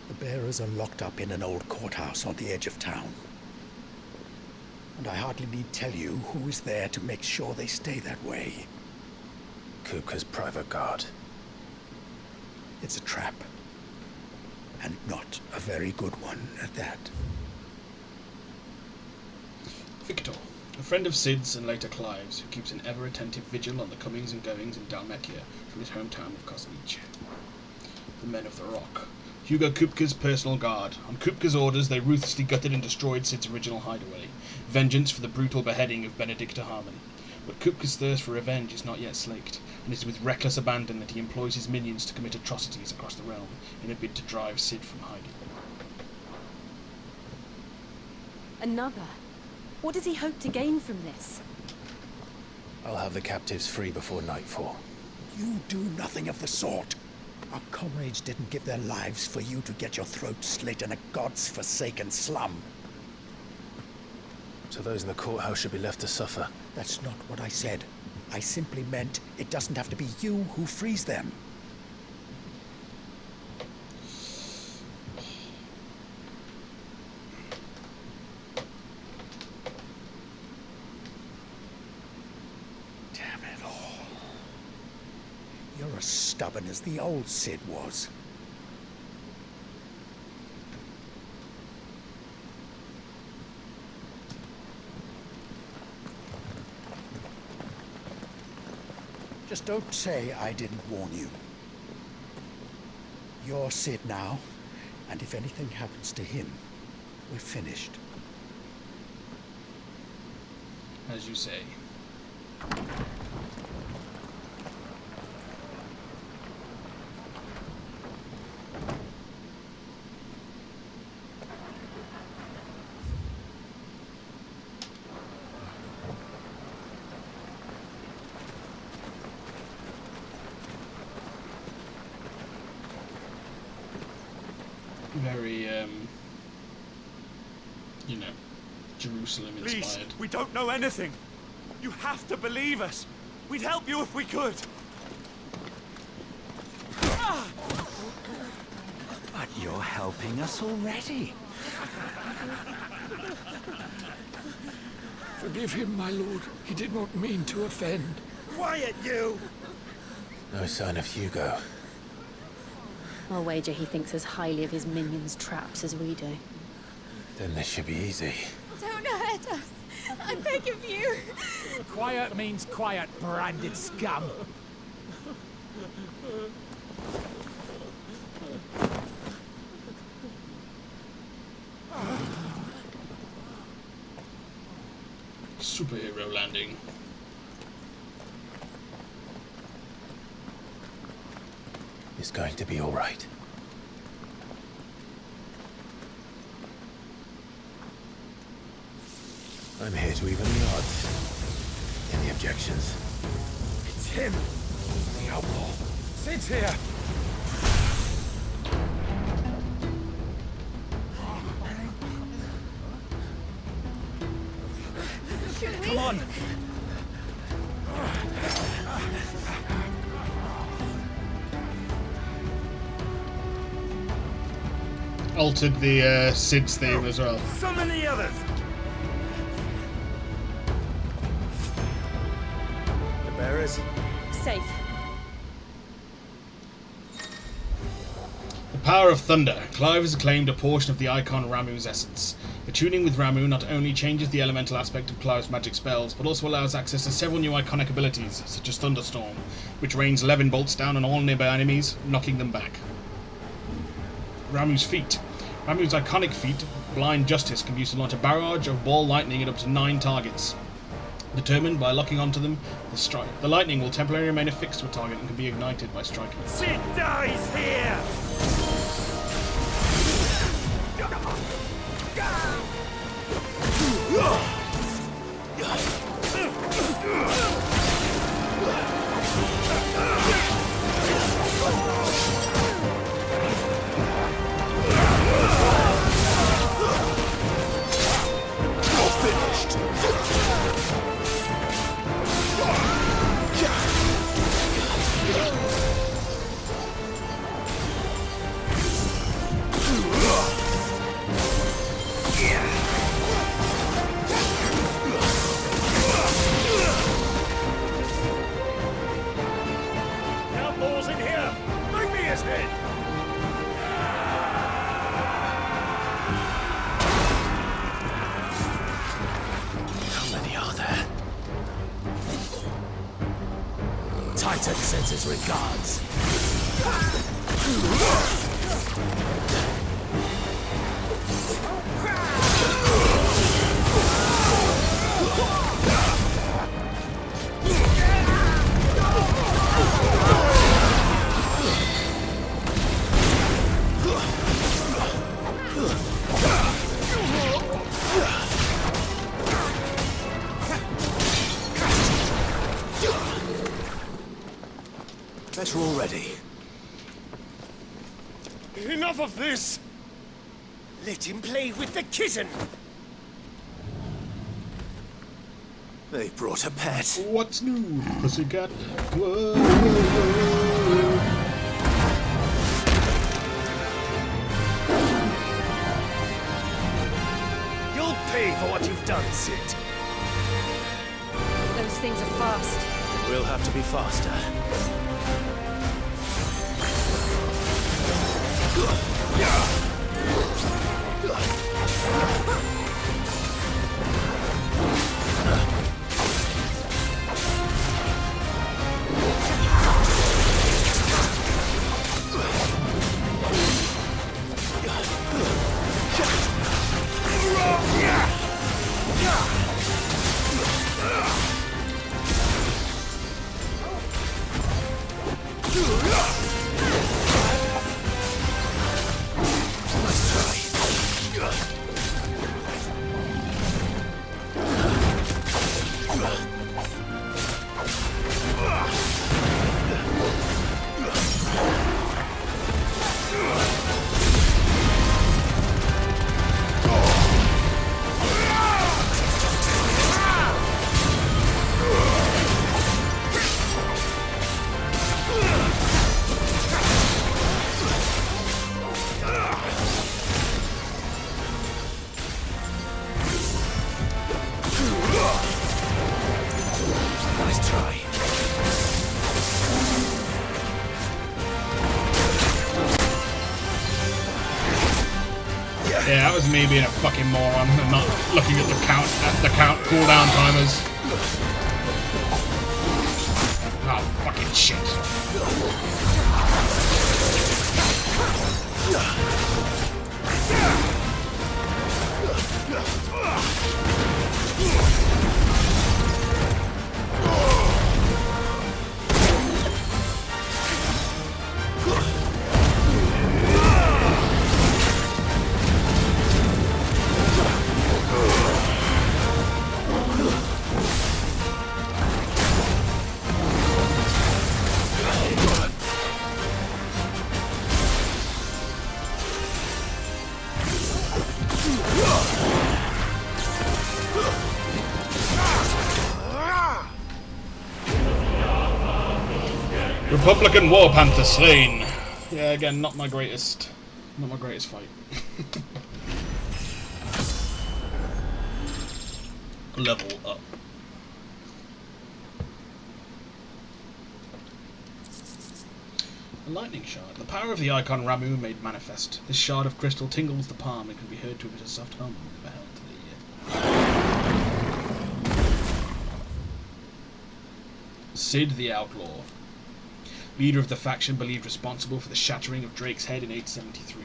The bearers are locked up in an old courthouse on the edge of town. And I hardly need tell you who is there to make sure they stay that way. Kupka's private guard. It's a trap. And not a very good one at that. Victor, a friend of Sid's and later Clive's, who keeps an ever-attentive vigil on the comings and goings in Dalmekia from his hometown of Kosnice. The Men of the Rock. Hugo Kupka's personal guard. On Kupka's orders, they ruthlessly gutted and destroyed Sid's original hideaway. Vengeance for the brutal beheading of Benedicta Harmon. But Kupka's thirst for revenge is not yet slaked, and it is with reckless abandon that he employs his minions to commit atrocities across the realm in a bid to drive Sid from hiding. Another? What does he hope to gain from this? I'll have the captives free before nightfall. You do nothing of the sort. Our comrades didn't give their lives for you to get your throat slit in a god's forsaken slum. So those in the courthouse should be left to suffer. That's not what I said. I simply meant it doesn't have to be you who frees them. Damn it all. You're as stubborn as the old Sid was. Just don't say I didn't warn you. You're Sid now, and if anything happens to him, we're finished. As you say. Very, you know, Jerusalem inspired. Please, we don't know anything. You have to believe us. We'd help you if we could. But you're helping us already. For Forgive him, my lord. He did not mean to offend. Quiet, you! No sign of Hugo. I'll wager he thinks as highly of his minions' traps as we do. Then this should be easy. Don't hurt us. I beg of you. Quiet means quiet, branded scum. Superhero landing. It's going to be all right. I'm here to even the odds. Any objections? It's him, the outlaw. Sit here. Come on. Altered the Sid's theme as well. Summon the others. The bearers? Safe. The power of thunder. Clive has claimed a portion of the icon Ramuh's essence. Attuning with Ramuh not only changes the elemental aspect of Clive's magic spells, but also allows access to several new iconic abilities, such as Thunderstorm, which rains 11 bolts down on all nearby enemies, knocking them back. Ramuh's feat. Ramuh's iconic feat, Blind Justice, can be used to launch a barrage of ball lightning at up to 9 targets. Determined by locking onto them, the lightning will temporarily remain affixed to a target and can be ignited by striking. Sid dies here! Titan sends his regards. Better already. Enough of this! Let him play with the kitten! They brought a pet. What's new, pussycat? Whoa. You'll pay for what you've done, Sid. Those things are fast. We'll have to be faster. try. Yeah, that was me being a fucking moron and not looking at the count cooldown timers. Oh, fucking shit. Republican War Panther slain. Yeah, again, not my greatest fight. Level up. A lightning shard. The power of the icon Ramu made manifest. This shard of crystal tingles the palm and can be heard to emit a soft hum in the held to the ear. Sid the Outlaw. Leader of the faction believed responsible for the shattering of Drake's head in 873.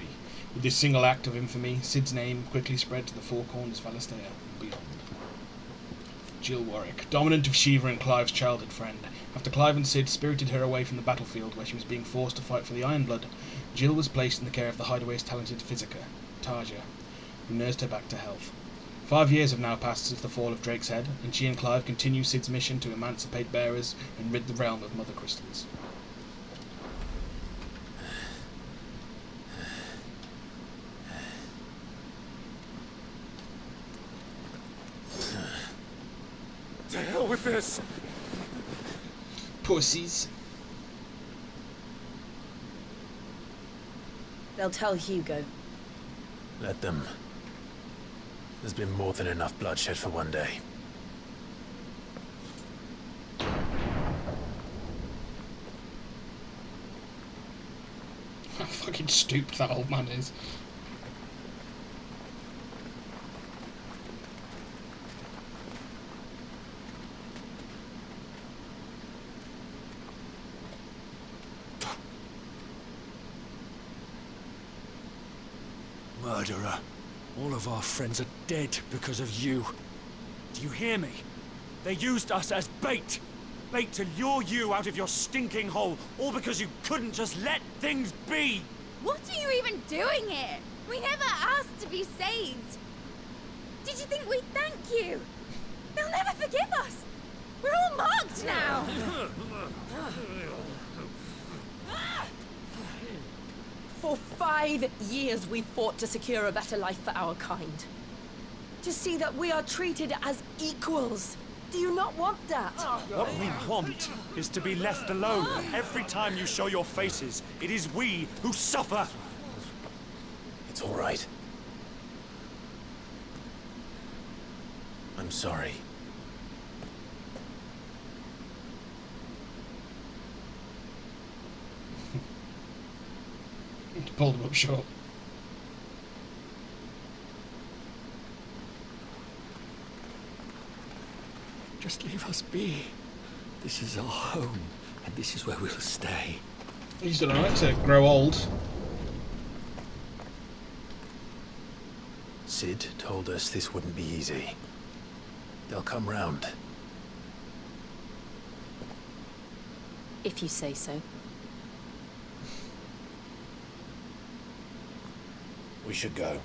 With this single act of infamy, Sid's name quickly spread to the four corners of Alistea and beyond. Jill Warwick, dominant of Shiva and Clive's childhood friend. After Clive and Sid spirited her away from the battlefield where she was being forced to fight for the Ironblood, Jill was placed in the care of the Hideaway's talented Physica, Tarja, who nursed her back to health. 5 years have now passed since the fall of Drake's head, and she and Clive continue Sid's mission to emancipate bearers and rid the realm of Mother Crystals. To hell with this! Pussies. They'll tell Hugo. Let them. There's been more than enough bloodshed for one day. How fucking stupid that old man is. Murderer. All of our friends are dead because of you. Do you hear me? They used us as bait. Bait to lure you out of your stinking hole, all because you couldn't just let things be. What are you even doing here? We never asked to be saved. Did you think we'd thank you? They'll never forgive us. We're all marked now. For 5 years we fought to secure a better life for our kind. To see that we are treated as equals. Do you not want that? What we want is to be left alone. Every time you show your faces, it is we who suffer. It's all right. I'm sorry. Pulled him up short. Just leave us be. This is our home, and this is where we'll stay. He's done alright to grow old. Sid told us this wouldn't be easy. They'll come round. If you say so. We should go.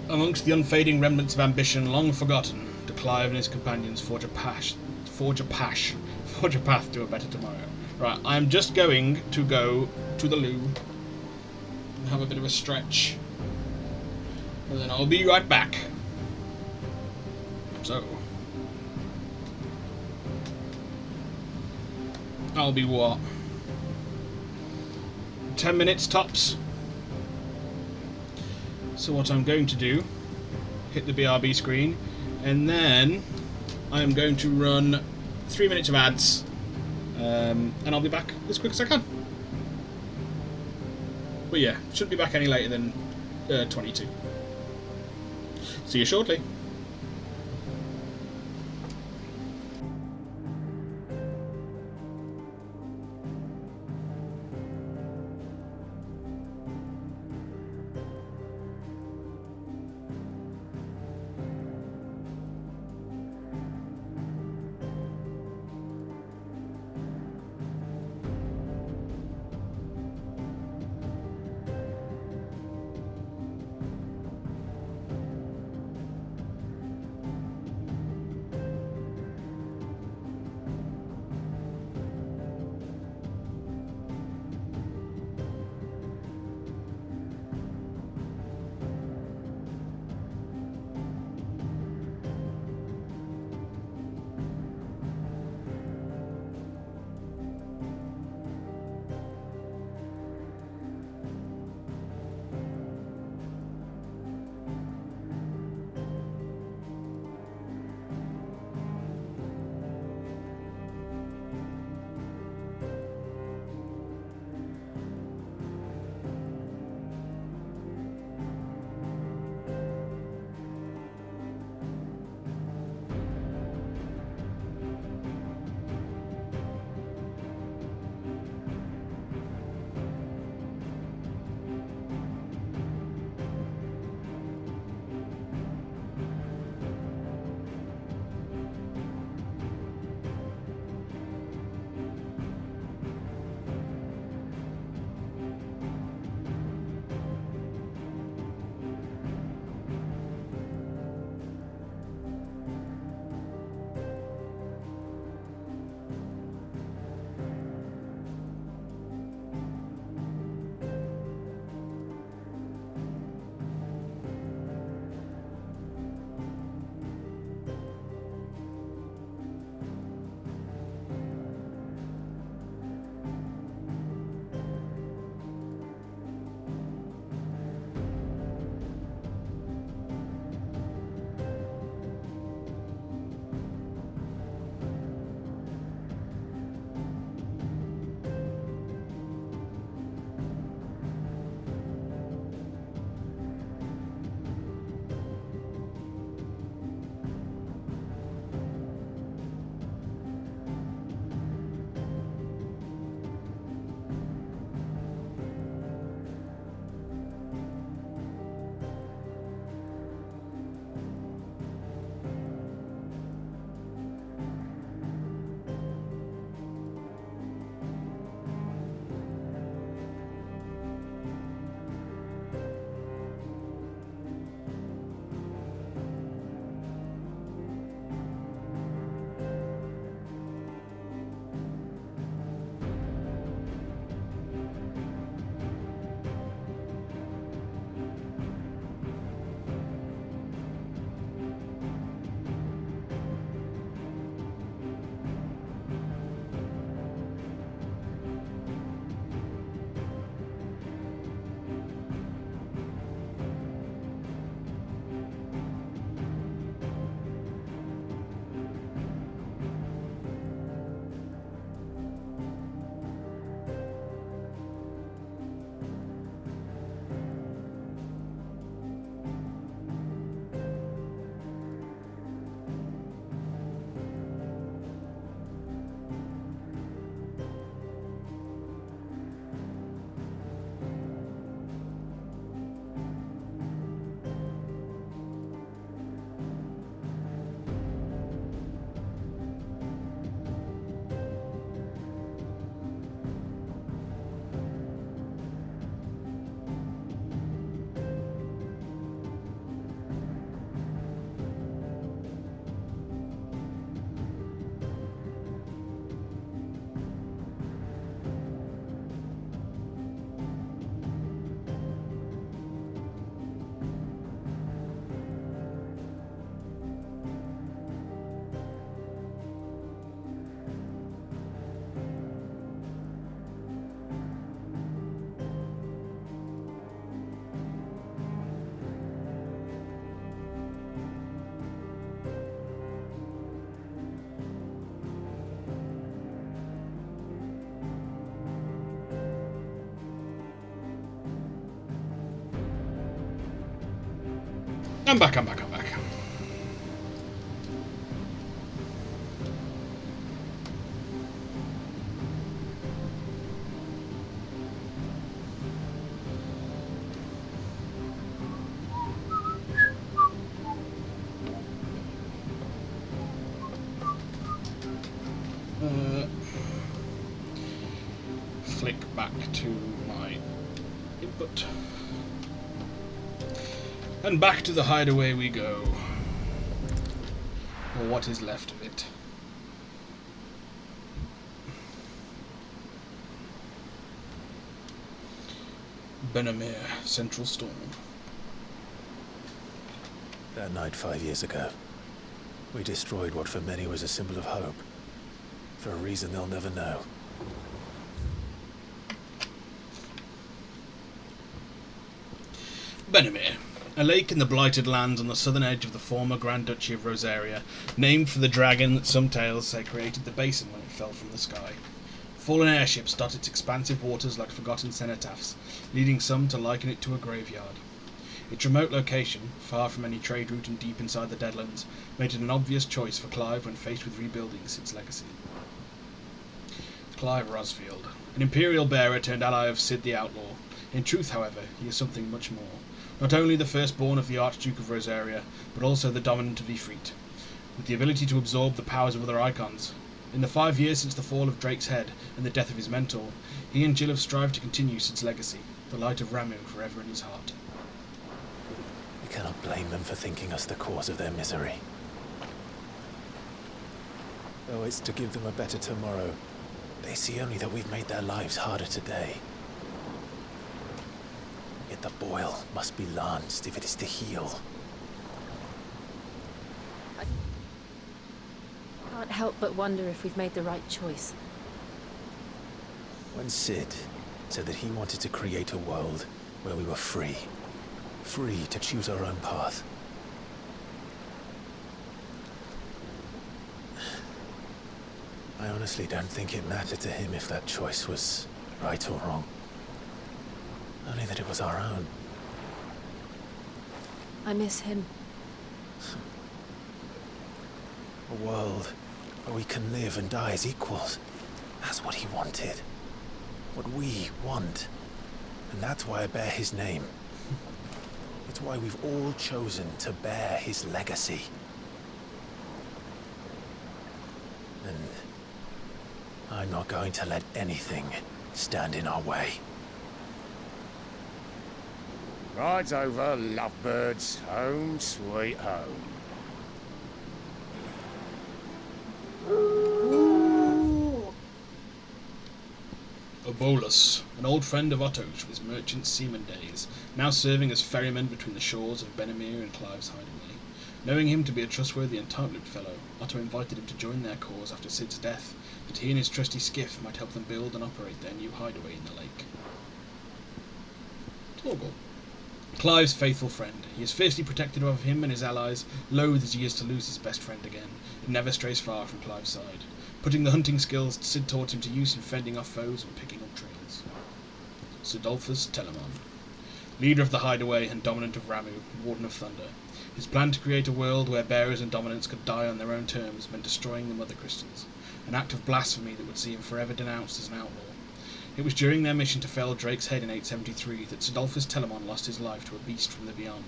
Amongst the unfading remnants of ambition long forgotten, Clive and his companions forge a path to a better tomorrow. Right, I'm just going to go to the loo and have a bit of a stretch, and then I'll be right back. So, I'll be what? 10 minutes tops. So what I'm going to do, hit the BRB screen, and then I'm going to run 3 minutes of ads, and I'll be back as quick as I can. But yeah, shouldn't be back any later than 22. See you shortly. I'm back. Flick back to my input. And back to the hideaway we go. Or what is left of it. Benamir, Central Storm. That night 5 years ago, we destroyed what for many was a symbol of hope. For a reason they'll never know. Benamir, a lake in the Blighted Lands on the southern edge of the former Grand Duchy of Rosaria, named for the dragon that some tales say created the basin when it fell from the sky. Fallen airships dot its expansive waters like forgotten cenotaphs, leading some to liken it to a graveyard. Its remote location, far from any trade route and deep inside the Deadlands, made it an obvious choice for Clive when faced with rebuilding Sid's legacy. Clive Rosfield, an Imperial bearer turned ally of Sid the Outlaw. In truth, however, he is something much more. Not only the firstborn of the Archduke of Rosaria, but also the dominant of Ifrit, with the ability to absorb the powers of other icons. In the 5 years since the fall of Drake's head and the death of his mentor, he and Jill have strived to continue Sid's legacy, the light of Ramu forever in his heart. We cannot blame them for thinking us the cause of their misery. Though it's to give them a better tomorrow, they see only that we've made their lives harder today. Yet the boil must be lanced if it is to heal. I can't help but wonder if we've made the right choice. When Sid said that he wanted to create a world where we were free to choose our own path, I honestly don't think it mattered to him if that choice was right or wrong. Only that it was our own. I miss him. A world where we can live and die as equals. That's what he wanted. What we want. And that's why I bear his name. It's why we've all chosen to bear his legacy. And I'm not going to let anything stand in our way. Ride's over, lovebirds. Home sweet home. Obolus, an old friend of Otto's from his merchant seaman days, now serving as ferryman between the shores of Benamir and Clive's hideaway. Knowing him to be a trustworthy and tight-lipped fellow, Otto invited him to join their cause after Sid's death, that he and his trusty skiff might help them build and operate their new hideaway in the lake. Torgal, Clive's faithful friend. He is fiercely protective of him and his allies, loath as he is to lose his best friend again, and never strays far from Clive's side, putting the hunting skills Sid taught him to use in fending off foes and picking up trails. Sidolphus Telemon, leader of the hideaway and dominant of Ramu, Warden of Thunder. His plan to create a world where bearers and dominants could die on their own terms meant destroying the mother crystals, an act of blasphemy that would see him forever denounced as an outlaw. It was during their mission to fell Drake's head in 873 that Sidolphus Telemon lost his life to a beast from the beyond,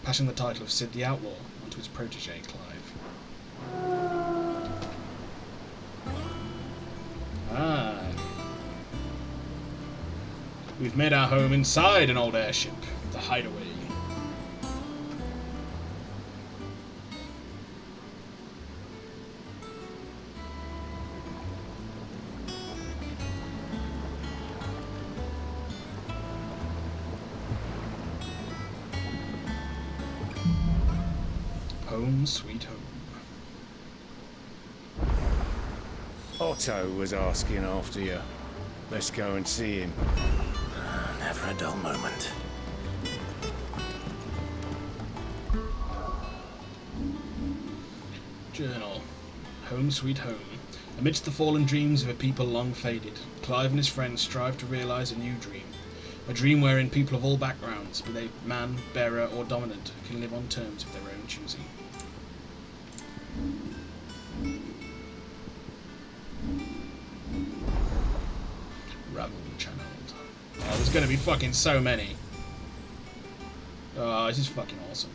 passing the title of Sid the Outlaw onto his protege Clive. Ah. We've made our home inside an old airship, the hideaway. Home sweet home. Otto was asking after you. Let's go and see him. Never a dull moment. Journal. Home sweet home. Amidst the fallen dreams of a people long faded, Clive and his friends strive to realise a new dream. A dream wherein people of all backgrounds, be they man, bearer, or dominant, can live on terms of their own choosing. Ravel channeled. Oh, there's gonna be fucking so many. Oh, this is fucking awesome.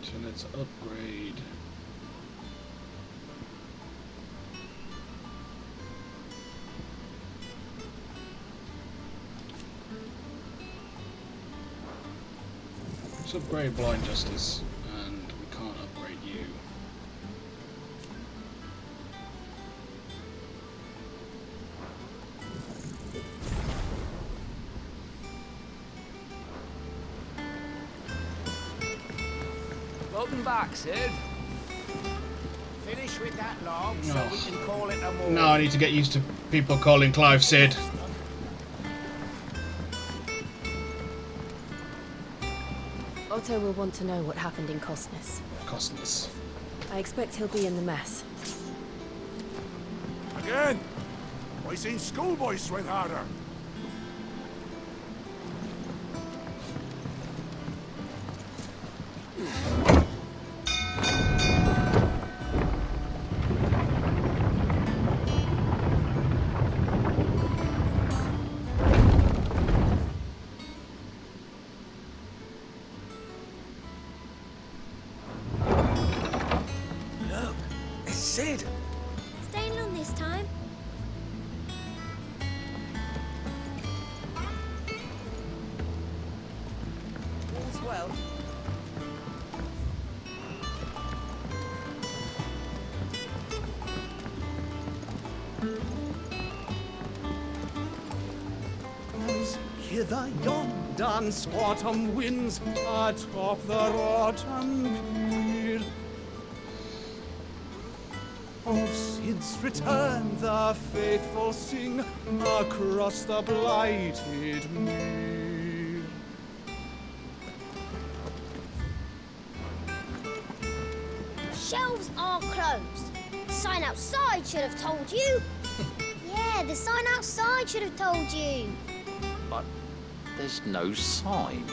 So let's upgrade. Let's upgrade Blind Justice, and we can't upgrade you. Welcome back, Sid. Finish with that log so Oh. we can call it a morning. No, I need to get used to people calling Clive Sid. Otto will want to know what happened in Costness. Costness. I expect he'll be in the mess. Again? I seen schoolboys swing harder. Look, it's Sid. Staying on this time? All's well. As hither yon autumn winds atop the autumn pier. Of Sid's return the faithful sing across the blighted mere. Shelves are closed. The sign outside should have told you. Yeah, the sign outside should have told you. But there's no sign.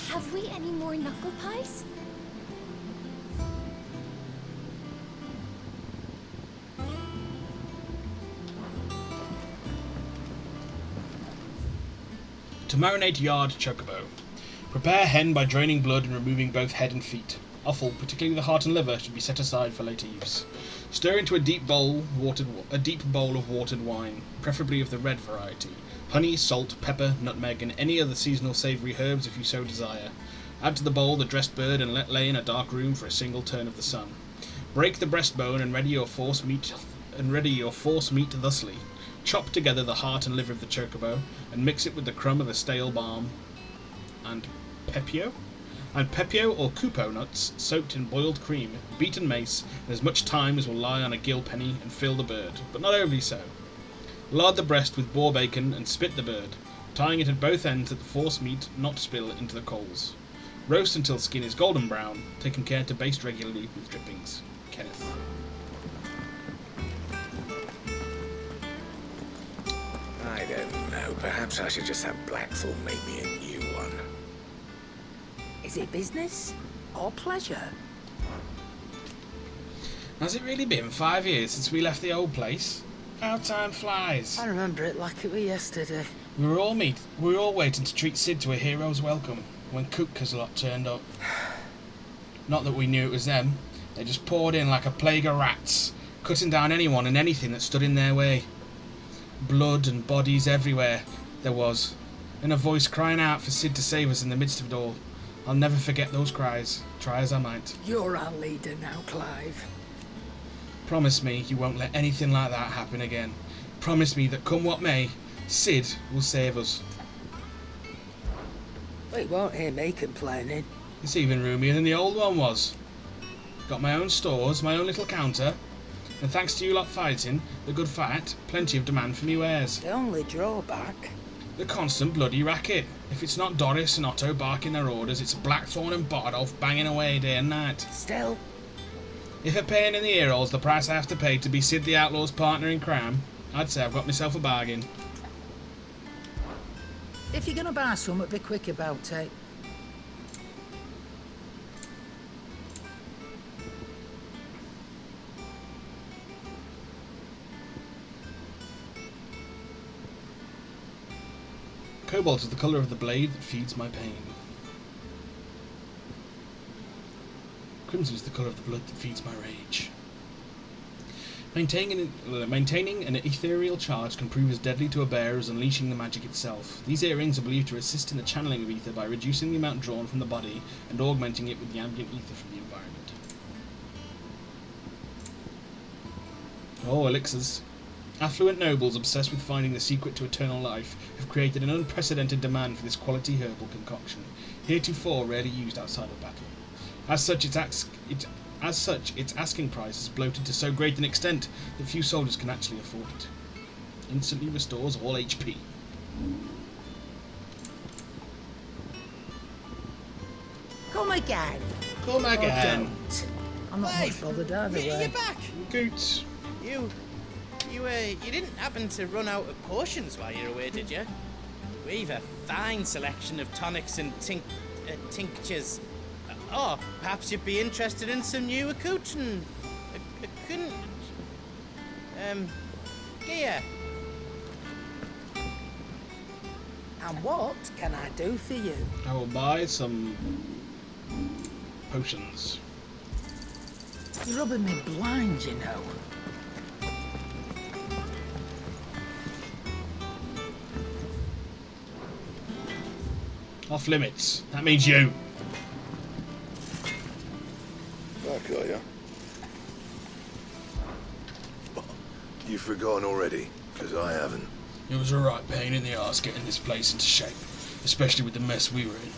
Have we any more knuckle pies? To marinate yard chocobo. Prepare hen by draining blood and removing both head and feet. Offal, particularly the heart and liver, should be set aside for later use. Stir into a deep bowl of watered wine, preferably of the red variety. Honey, salt, pepper, nutmeg, and any other seasonal savoury herbs if you so desire. Add to the bowl the dressed bird and let lay in a dark room for a single turn of the sun. Break the breastbone and ready your force meat thusly. Chop together the heart and liver of the chocobo and mix it with the crumb of a stale balm and pepio or cupo nuts soaked in boiled cream, beaten mace, and as much thyme as will lie on a gill penny, and fill the bird, but not overly so. Lard the breast with boar bacon and spit the bird, tying it at both ends that the force meat not spill into the coals. Roast until skin is golden brown, taking care to baste regularly with drippings. Kenneth. I don't know. Perhaps I should just have Blackthorn make me a new one. Is it business or pleasure? Has it really been 5 years since we left the old place? How time flies. I remember it like it was yesterday. We were all waiting to treat Sid to a hero's welcome when Cookers lot turned up. Not that we knew it was them. They just poured in like a plague of rats, cutting down anyone and anything that stood in their way. Blood and bodies everywhere there was, and a voice crying out for Cid to save us in the midst of it all. I'll never forget those cries, try as I might. You're our leader now, Clive. Promise me you won't let anything like that happen again. Promise me that come what may, Cid will save us. Well, you won't hear me complaining. It's even roomier than the old one was. Got my own stores, my own little counter, and thanks to you lot fighting, the good fight, plenty of demand for me wares. The only drawback? The constant bloody racket. If it's not Doris and Otto barking their orders, it's Blackthorn and Bardolph banging away day and night. Still? If a pain in the ear hole's the price I have to pay to be Cid the Outlaw's partner in crime, I'd say I've got myself a bargain. If you're gonna buy something, be quick about it. Cobalt is the colour of the blade that feeds my pain. Crimson is the colour of the blood that feeds my rage. Maintaining an ethereal charge can prove as deadly to a bearer as unleashing the magic itself. These earrings are believed to assist in the channeling of ether by reducing the amount drawn from the body and augmenting it with the ambient ether from the environment. Oh, elixirs. Affluent nobles obsessed with finding the secret to eternal life have created an unprecedented demand for this quality herbal concoction, heretofore rarely used outside of battle. As such, its asking price is bloated to so great an extent that few soldiers can actually afford it. Instantly restores all HP. Come again. Come again. Don't. I'm not much bothered either way. You're back. Goots. You didn't happen to run out of potions while you were away, did you? We've a fine selection of tonics and tinctures. Oh, perhaps you'd be interested in some new gear. And what can I do for you? I will buy some potions. You're rubbing me blind, you know. Off limits. That means you. Back, are you? You've forgotten already, because I haven't. It was a right pain in the arse getting this place into shape, especially with the mess we were in.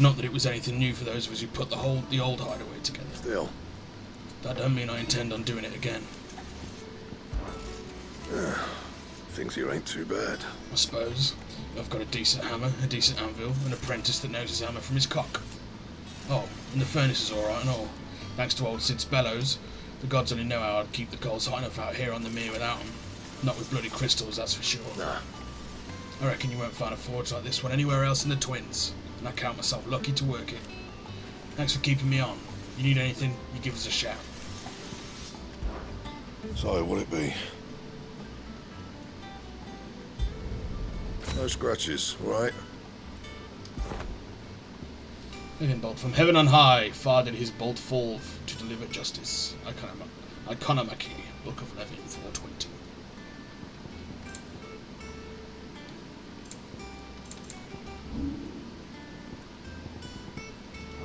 Not that it was anything new for those of us who put the old hideaway together. Still. That don't mean I intend on doing it again. Things here ain't too bad. I suppose. I've got a decent hammer, a decent anvil, an apprentice that knows his hammer from his cock. Oh, and the furnace is alright and all. Thanks to old Sid's bellows. The gods only know how I'd keep the coals hot enough out here on the mere without them. Not with bloody crystals, that's for sure. Nah. I reckon you won't find a forge like this one anywhere else in the Twins, and I count myself lucky to work it. Thanks for keeping me on. You need anything, you give us a shout. So, what'd it be? No scratches, right? Living bolt from heaven on high, far did his bolt fall to deliver justice. Iconomachy, Book of Levin 420.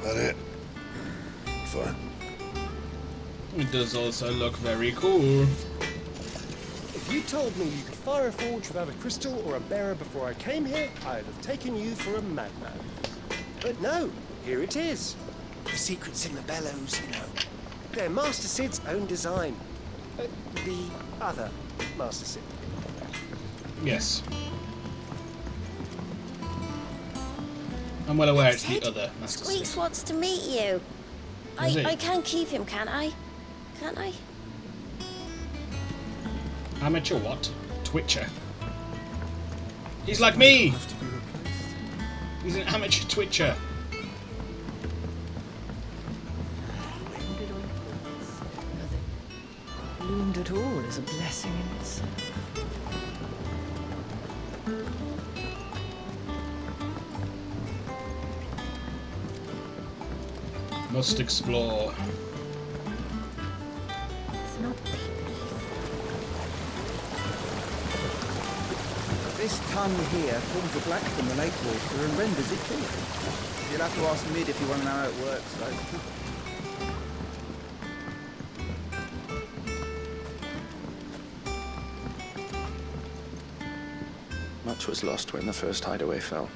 That it? Fine. It does also look very cool. If you told me you could fire a forge without a crystal or a bearer before I came here, I'd have taken you for a madman. But no, here it is. The secret's in the bellows, you know. They're Master Sid's own design. The other Master Sid. Yes. I'm well aware it's the other Master Sid. Squeaks wants to meet you. I can keep him, can't I? Can't I? Amateur what? Twitcher. He's like me! He's an amateur twitcher. Bloomed at all is a blessing in itself. Must explore. It's not This tongue here pulls the black from the lake water and renders it clear. You'll have to ask Mid if you want to know how it works, though. Much was lost when the first hideaway fell.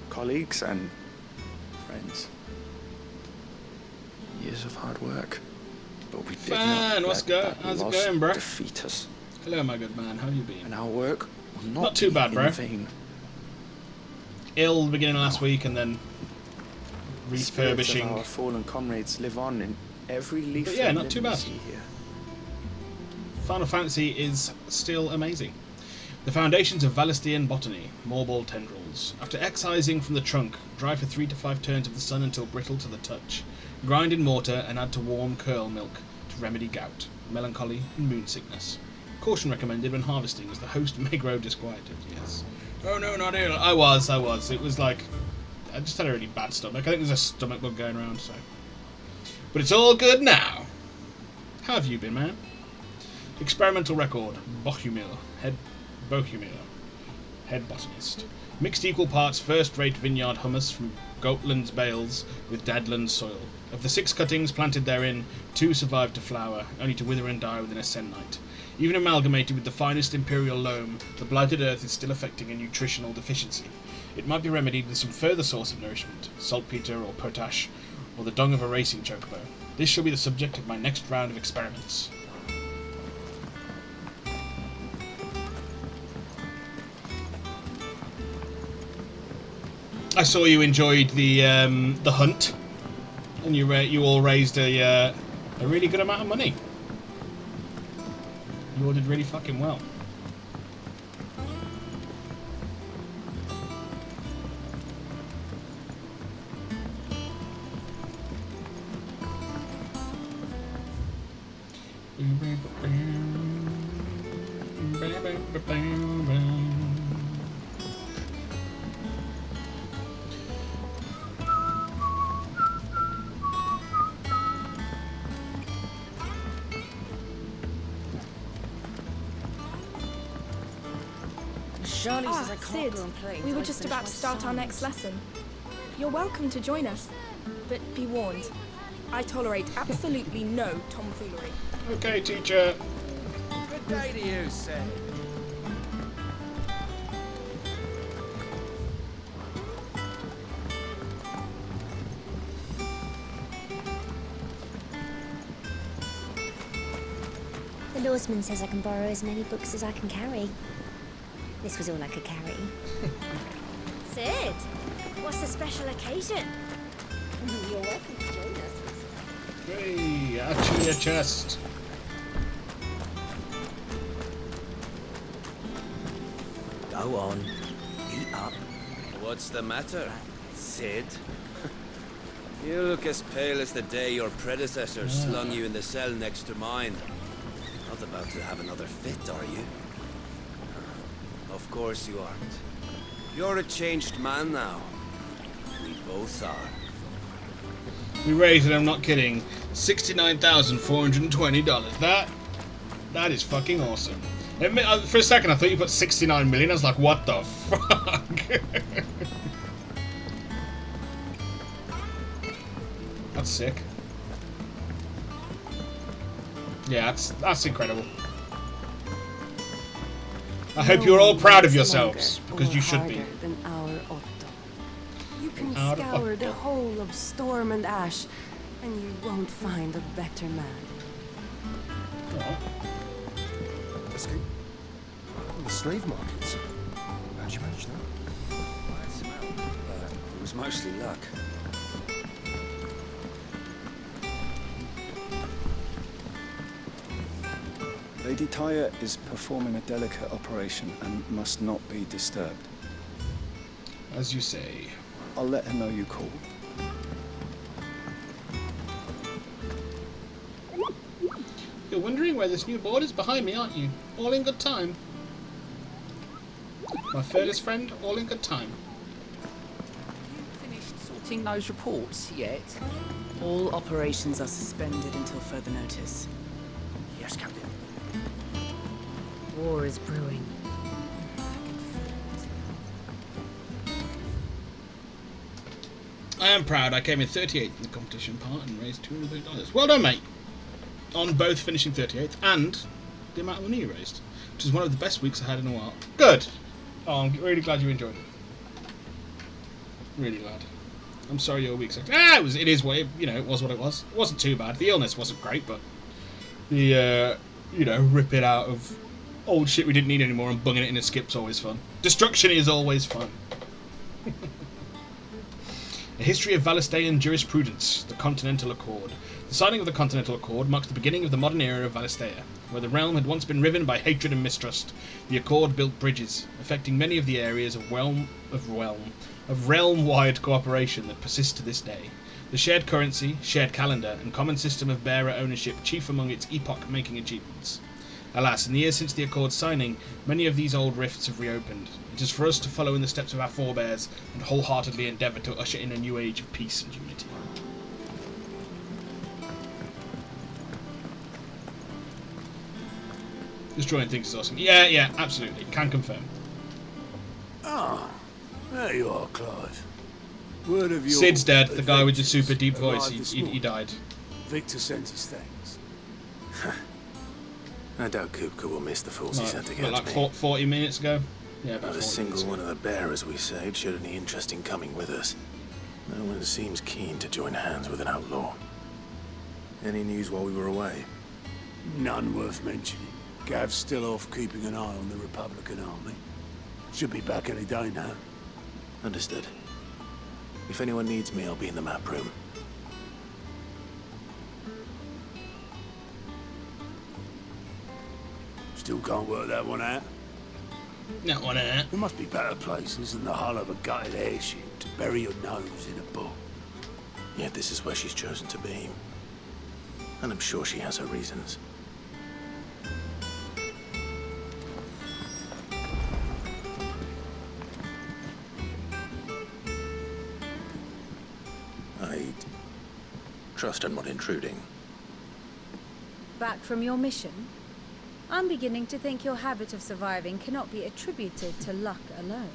Colleagues and friends. Years of hard work. But we did Fan, not how's it going, bro? Defeat us. Hello, my good man. How you been? And our work will not too bad, bro. Vain. Ill the beginning of last week, and then refurbishing. Our fallen comrades live on in every leaf. But yeah, not too bad. Here. Final Fantasy is still amazing. The foundations of Valistian botany, moorball tendrils. After excising from the trunk, dry for 3 to 5 turns of the sun until brittle to the touch. Grind in mortar and add to warm curl milk to remedy gout, melancholy, and moon sickness. Caution recommended when harvesting, as the host may grow disquieted. Yes. Oh no, not ill. I was. It was like, I just had a really bad stomach. I think there's a stomach bug going around, so. But it's all good now. How have you been, man? Experimental record. Bohumil. Head botanist. Mixed equal parts first-rate vineyard hummus from Goatland's bales with Dadland soil. Of the 6 cuttings planted therein, 2 survived to flower, only to wither and die within a sennight. Even amalgamated with the finest imperial loam, the blighted earth is still affecting a nutritional deficiency. It might be remedied with some further source of nourishment, saltpeter or potash, or the dung of a racing chocobo. This shall be the subject of my next round of experiments. I saw you enjoyed the hunt, and you all raised a really good amount of money. You all did really fucking well. Sid, we were just about to start our next lesson. You're welcome to join us, but be warned, I tolerate absolutely no tomfoolery. Okay, teacher. Good day to you, Sid. The lawsman says I can borrow as many books as I can carry. This was all I could carry. Sid, what's the special occasion? You're welcome to join us. Hey, actually a chest. Go on, eat up. What's the matter, Sid? You look as pale as the day your predecessor slung you in the cell next to mine. Not about to have another fit, are you? Of course you aren't. You're a changed man now. We both are. We raised it, I'm not kidding, $69,420. That is fucking awesome. For a second I thought you put 69 million. I was like, what the fuck? That's sick. Yeah, that's incredible. I hope you're all proud of yourselves, because you should be. Than our Otto. You can scour the whole of Storm and Ash, and you won't find a better man. Escape from the slave markets. How'd you manage that? It was mostly luck. Lady Tyre is performing a delicate operation and must not be disturbed. As you say. I'll let her know you called. You're wondering where this new board is behind me, aren't you? All in good time. My furthest friend, all in good time. Finished sorting those reports yet? All operations are suspended until further notice. Yes, Captain. war is brewing. I am proud. I came in 38th in the competition part and raised $230. Well done, mate. On both finishing 38th and the amount of money you raised, which is one of the best weeks I had in a while. Good. Oh, I'm really glad you enjoyed it. Really glad. I'm sorry your week sucked. It is what it, it was what it was. It wasn't too bad. The illness wasn't great, but the ripping out of old shit we didn't need anymore and bunging it in a skip's always fun. Destruction is always fun. A history of Valistean jurisprudence, the Continental Accord. The signing of the Continental Accord marks the beginning of the modern era of Valistea. Where the realm had once been riven by hatred and mistrust, the Accord built bridges, affecting many of the areas of realm-wide cooperation that persist to this day. The shared currency, shared calendar, and common system of bearer ownership chief among its epoch-making achievements. Alas, in the years since the Accord's signing, many of these old rifts have reopened. It is for us to follow in the steps of our forebears and wholeheartedly endeavour to usher in a new age of peace and unity. Destroying things is awesome. Yeah, absolutely. Can confirm. Ah, there you are, Clive. Word of your Sid's dead, the guy with the super deep voice. He died. Victor sent his thanks. I doubt Kupka will miss the force he sent against me. Like 40 minutes ago? Yeah, about Not a single one of the bearers we saved showed any interest in coming with us. No one seems keen to join hands with an outlaw. Any news while we were away? None worth mentioning. Gav's still off keeping an eye on the Republican army. Should be back any day now. Understood. If anyone needs me, I'll be in the map room. Still can't work that one out? That one out. There must be better places than the hull of a gutted airship to bury your nose in a book. Yet this is where she's chosen to be. And I'm sure she has her reasons. I trust I'm not intruding. Back from your mission? I'm beginning to think your habit of surviving cannot be attributed to luck alone.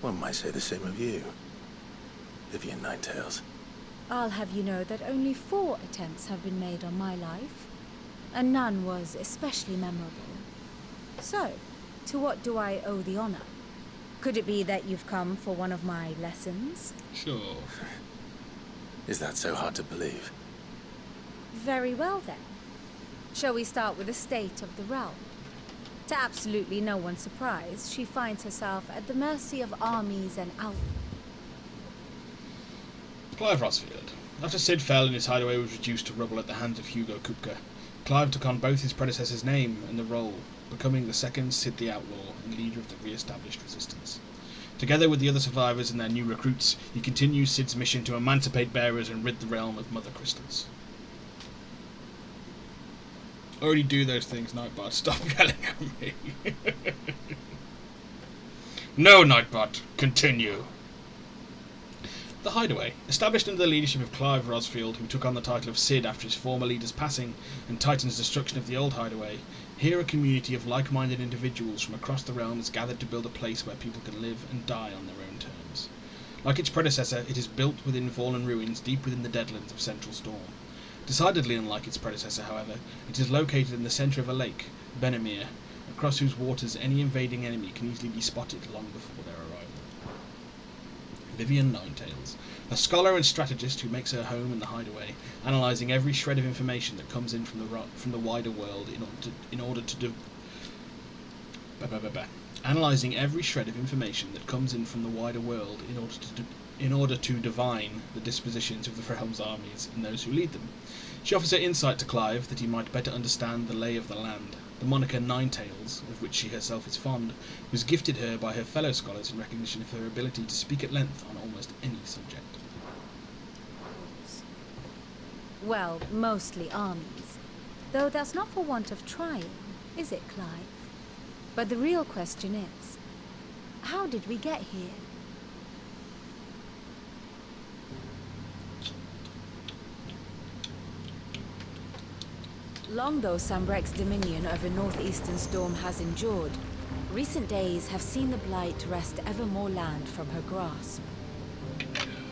One might say the same of you, Vivian Ninetails. I'll have you know that only 4 attempts have been made on my life, and none was especially memorable. So, to what do I owe the honor? Could it be that you've come for one of my lessons? Sure. Is that so hard to believe? Very well then. Shall we start with the state of the realm? To absolutely no one's surprise, she finds herself at the mercy of armies and outlaws. Clive Rosfield. After Cid fell and his hideaway was reduced to rubble at the hands of Hugo Kupka, Clive took on both his predecessor's name and the role, becoming the second Cid the Outlaw and leader of the re-established resistance. Together with the other survivors and their new recruits, he continues Cid's mission to emancipate bearers and rid the realm of mother crystals. Already do those things, Nightbot. Stop yelling at me. No, Nightbot. Continue. The Hideaway, established under the leadership of Clive Rosfield, who took on the title of Cid after his former leader's passing and Titan's destruction of the old Hideaway, here a community of like-minded individuals from across the realm is gathered to build a place where people can live and die on their own terms. Like its predecessor, it is built within fallen ruins deep within the deadlands of Central Storm. Decidedly unlike its predecessor, however, it is located in the centre of a lake, Benamir, across whose waters any invading enemy can easily be spotted long before their arrival. Vivian Ninetails, a scholar and strategist who makes her home in the Hideaway, analysing every shred of information that comes in from the wider world analysing every shred of information that comes in from the wider world in order to divine the dispositions of the realm's armies and those who lead them. She offers her insight to Clive that he might better understand the lay of the land. The moniker Ninetails, of which she herself is fond, was gifted her by her fellow scholars in recognition of her ability to speak at length on almost any subject. Well, mostly armies. Though that's not for want of trying, is it, Clive? But the real question is, how did we get here? Long though Sambrek's dominion over northeastern Storm has endured, recent days have seen the Blight wrest ever more land from her grasp.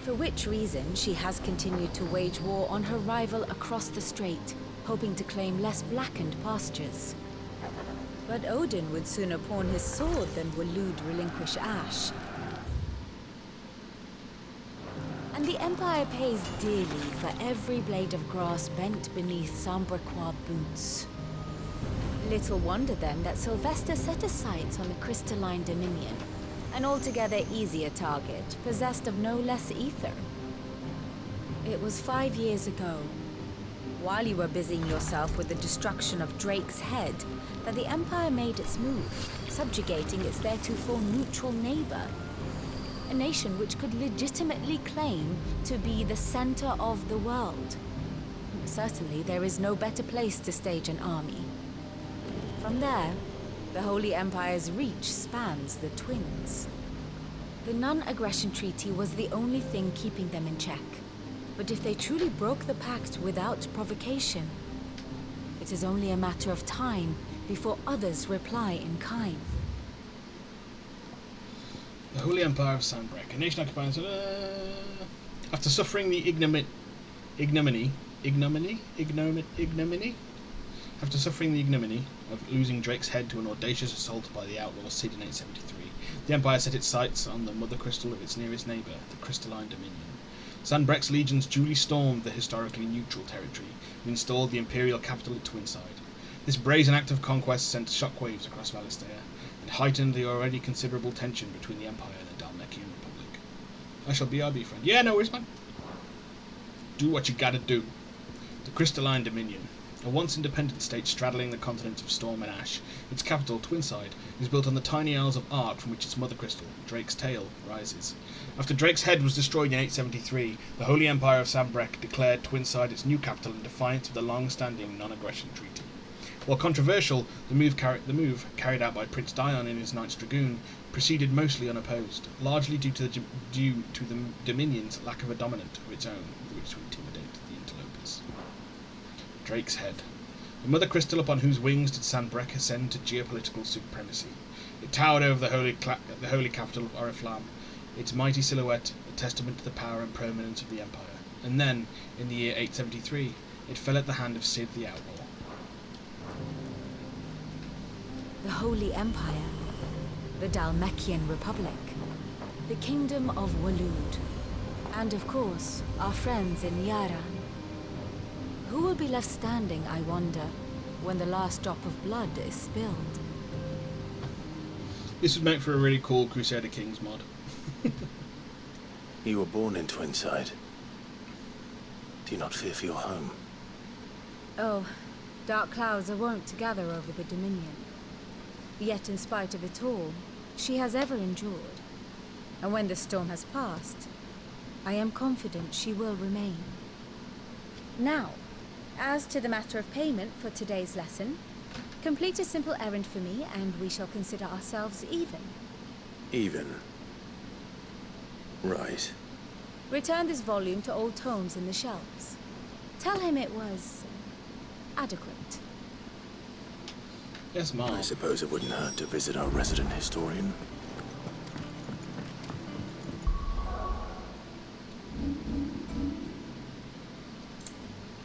For which reason she has continued to wage war on her rival across the strait, hoping to claim less blackened pastures. But Odin would sooner pawn his sword than Waloed relinquish Ash. And the Empire pays dearly for every blade of grass bent beneath Sambrequois boots. Little wonder then that Sylvester set his sights on the crystalline dominion, an altogether easier target, possessed of no less ether. It was 5 years ago, while you were busying yourself with the destruction of Drake's Head, that the Empire made its move, subjugating its theretofore neutral neighbor. A nation which could legitimately claim to be the center of the world. Certainly, there is no better place to stage an army. From there, the Holy Empire's reach spans the Twins. The non-aggression treaty was the only thing keeping them in check. But if they truly broke the pact without provocation, it is only a matter of time before others reply in kind. The Holy Empire of Sanbrek, a nation occupied after suffering the ignominy. After suffering the ignominy of losing Drake's Head to an audacious assault by the outlaw Cid in 873, the Empire set its sights on the mother crystal of its nearest neighbour, the Crystalline Dominion. Sanbrek's legions duly stormed the historically neutral territory and installed the imperial capital at Twinside. This brazen act of conquest sent shockwaves across Valistea and heightened the already considerable tension between the Empire and the Dalmekian Republic. I shall be RB friend. Yeah, no worries, man. Do what you gotta do. The Crystalline Dominion, a once independent state straddling the continents of Storm and Ash, its capital, Twinside, is built on the tiny Isles of Ark from which its mother crystal, Drake's Tail, rises. After Drake's Head was destroyed in 873, the Holy Empire of Sanbrek declared Twinside its new capital in defiance of the long-standing non-aggression treaty. While controversial, the move carried out by Prince Dion in his Knights Dragoon proceeded mostly unopposed, largely due to the Dominion's lack of a dominant of its own with which to intimidate the interlopers. Drake's Head, the mother crystal upon whose wings did Sanbrek ascend to geopolitical supremacy. It towered over the holy capital of Oriflamme, its mighty silhouette a testament to the power and permanence of the Empire. And then, in the year 873, it fell at the hand of Cid the Outlaw. The Holy Empire, the Dalmekian Republic, the Kingdom of Waloed, and of course, our friends in Yaran. Who will be left standing, I wonder, when the last drop of blood is spilled? This would make for a really cool Crusader Kings mod. You were born in Twinside. Do you not fear for your home? Oh, dark clouds are wont to gather over the Dominion. Yet in spite of it all, she has ever endured. And when the storm has passed, I am confident she will remain. Now, as to the matter of payment for today's lesson, complete a simple errand for me and we shall consider ourselves even. Even? Right. Return this volume to old tomes in the shelves. Tell him it was adequate. Yes, Mom. I suppose it wouldn't hurt to visit our resident historian.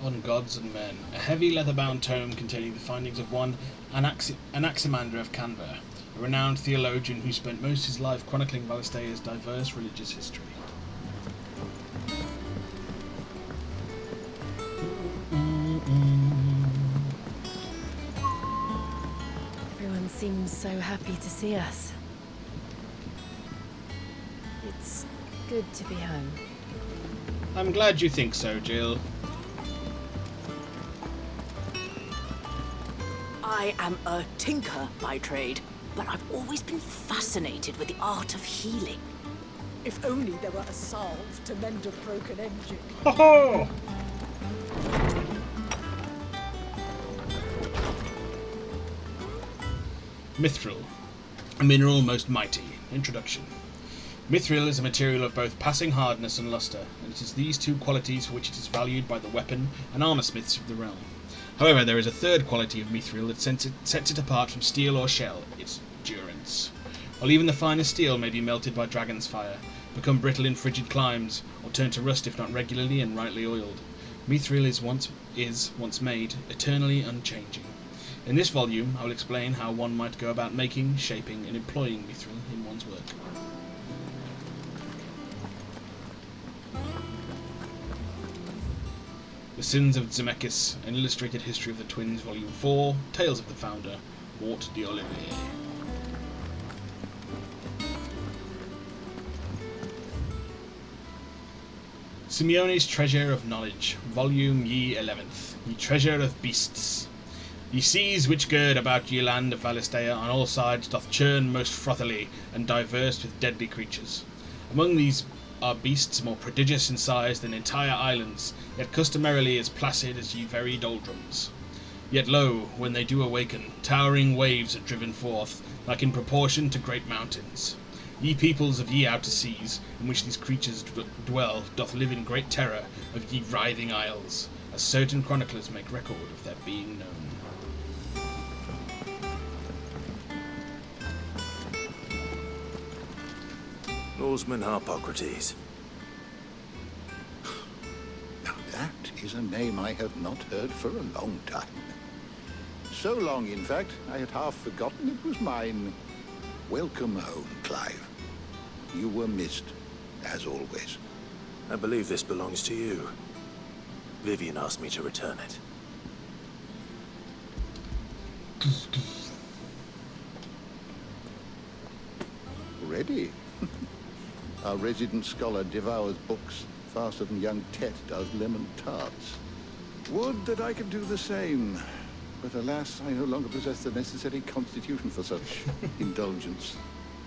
On Gods and Men, a heavy leather-bound tome containing the findings of one Anaximander of Canver, a renowned theologian who spent most of his life chronicling Valistea's diverse religious history. Everyone seems so happy to see us. It's good to be home. I'm glad you think so, Jill. I am a tinker by trade, but I've always been fascinated with the art of healing. If only there were a salve to mend a broken engine. Ho-ho! Mithril, a mineral most mighty. Introduction. Mithril is a material of both passing hardness and luster, and it is these two qualities for which it is valued by the weapon and armor smiths of the realm. However, there is a third quality of mithril that sets it apart from steel or shell: its durance. While even the finest steel may be melted by dragon's fire, become brittle in frigid climes, or turn to rust if not regularly and rightly oiled, mithril is once made eternally unchanging. In this volume, I will explain how one might go about making, shaping, and employing mithril in one's work. The Sins of Zemeckis, An Illustrated History of the Twins, Volume 4, Tales of the Founder, Mort d'Olivier. Simeone's Treasure of Knowledge, Volume ye 11th, Ye Treasure of Beasts. Ye seas which gird about ye land of Valistea on all sides doth churn most frothily, and diverse with deadly creatures. Among these are beasts more prodigious in size than entire islands, yet customarily as placid as ye very doldrums. Yet lo, when they do awaken, towering waves are driven forth, like in proportion to great mountains. Ye peoples of ye outer seas, in which these creatures dwell, doth live in great terror of ye writhing isles, as certain chroniclers make record of their being known. Oarsman Harpocrates. Now that is a name I have not heard for a long time. So long, in fact, I had half forgotten it was mine. Welcome home, Clive. You were missed, as always. I believe this belongs to you. Vivian asked me to return it. Ready? Our resident scholar devours books faster than young Tet does lemon tarts. Would that I could do the same. But alas, I no longer possess the necessary constitution for such indulgence,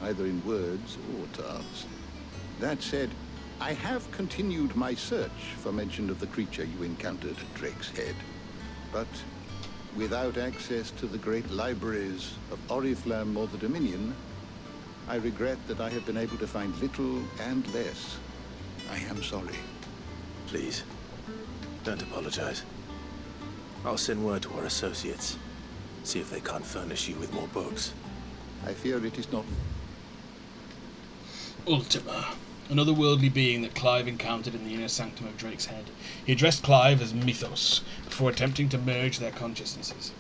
either in words or tarts. That said, I have continued my search for mention of the creature you encountered at Drake's Head. But without access to the great libraries of Oriflamme or the Dominion, I regret that I have been able to find little and less. I am sorry. Please, don't apologize. I'll send word to our associates. See if they can't furnish you with more books. I fear it is not... Ultima, another worldly being that Clive encountered in the inner sanctum of Drake's Head. He addressed Clive as Mythos, before attempting to merge their consciousnesses.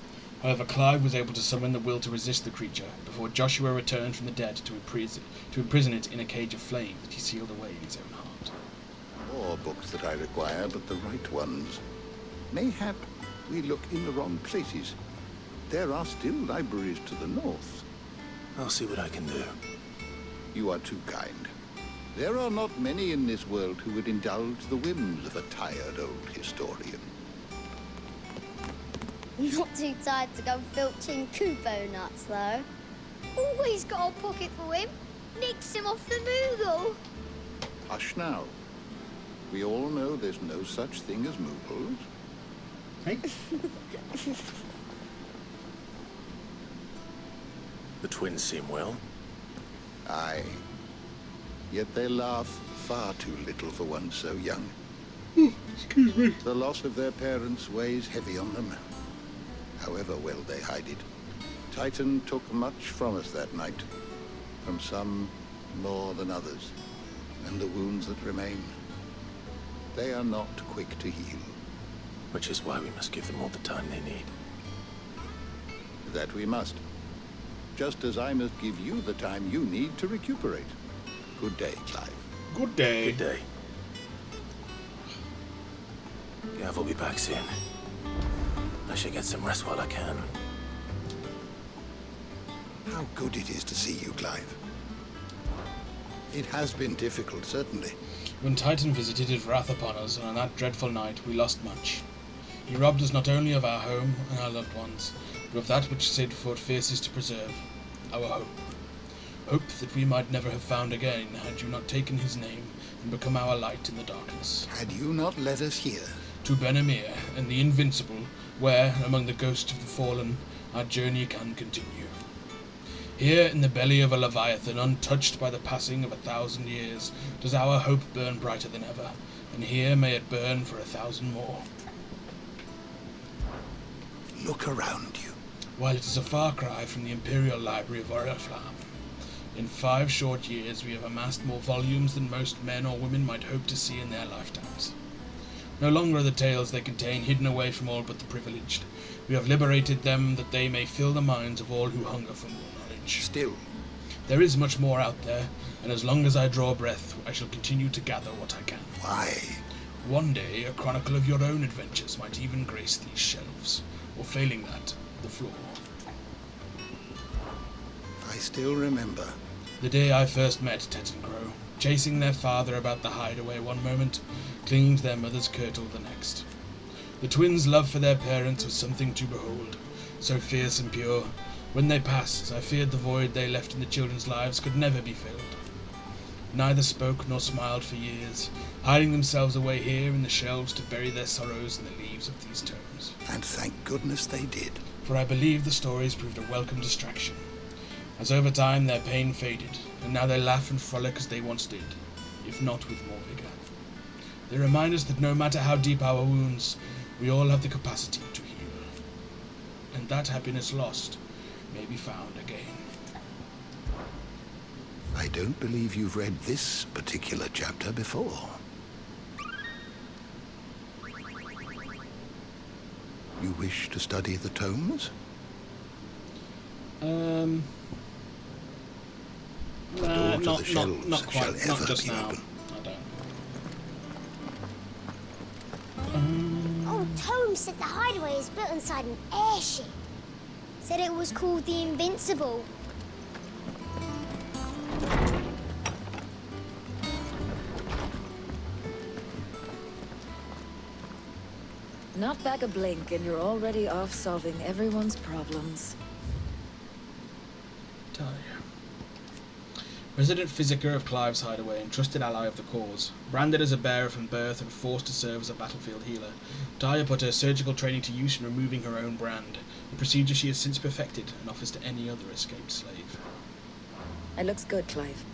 However, Clive was able to summon the will to resist the creature, before Joshua returned from the dead to imprison it in a cage of flame that he sealed away in his own heart. More books that I require, but the right ones. Mayhap we look in the wrong places. There are still libraries to the north. I'll see what I can do. You are too kind. There are not many in this world who would indulge the whims of a tired old historian. Not too tired to go filching Kubo nuts, though. Always got a pocket for him. Nicks him off the Moogle. Hush now. We all know there's no such thing as Moogles. Hey? The twins seem well. Aye. Yet they laugh far too little for one so young. Excuse me. The loss of their parents weighs heavy on them. However well they hide it. Titan took much from us that night. From some more than others. And the wounds that remain, they are not quick to heal. Which is why we must give them all the time they need. That we must. Just as I must give you the time you need to recuperate. Good day, Clive. Good day. Good day. Gav will be back soon. I should get some rest while I can. How good it is to see you, Clive. It has been difficult, certainly. When Titan visited his wrath upon us, and on that dreadful night we lost much. He robbed us not only of our home and our loved ones, but of that which Cid fought fiercest to preserve, our hope. Hope that we might never have found again had you not taken his name and become our light in the darkness. Had you not led us here? To Ben-Amir and the Invincible, where, among the ghosts of the fallen, our journey can continue. Here in the belly of a Leviathan, untouched by the passing of 1,000 years, does our hope burn brighter than ever, and here may it burn for 1,000 more. Look around you. While it is a far cry from the Imperial Library of Oriflamme, in 5 short years we have amassed more volumes than most men or women might hope to see in their lifetimes. No longer are the tales they contain hidden away from all but the privileged. We have liberated them that they may fill the minds of all who hunger for more knowledge. Still, there is much more out there, and as long as I draw breath, I shall continue to gather what I can. Why? One day, a chronicle of your own adventures might even grace these shelves, or failing that, the floor. I still remember. The day I first met Tet and Crow, chasing their father about the hideaway one moment, clinging to their mother's kirtle the next. The twins' love for their parents was something to behold, so fierce and pure. When they passed, I feared the void they left in the children's lives could never be filled. Neither spoke nor smiled for years, hiding themselves away here in the shelves to bury their sorrows in the leaves of these tomes. And thank goodness they did. For I believe the stories proved a welcome distraction, as over time their pain faded, and now they laugh and frolic as they once did, if not with more vigor. They remind us that no matter how deep our wounds, we all have the capacity to heal, and that happiness lost may be found again. I don't believe you've read this particular chapter before. You wish to study the tomes? Not quite, not just now. I don't. Old Tome said the hideaway is built inside an airship. Said it was called the Invincible. Not back a blink and you're already off solving everyone's problems. Talia. Resident Physica of Clive's hideaway and trusted ally of the cause. Branded as a bearer from birth and forced to serve as a battlefield healer, Talia put her surgical training to use in removing her own brand, a procedure she has since perfected and offers to any other escaped slave. It looks good, Clive.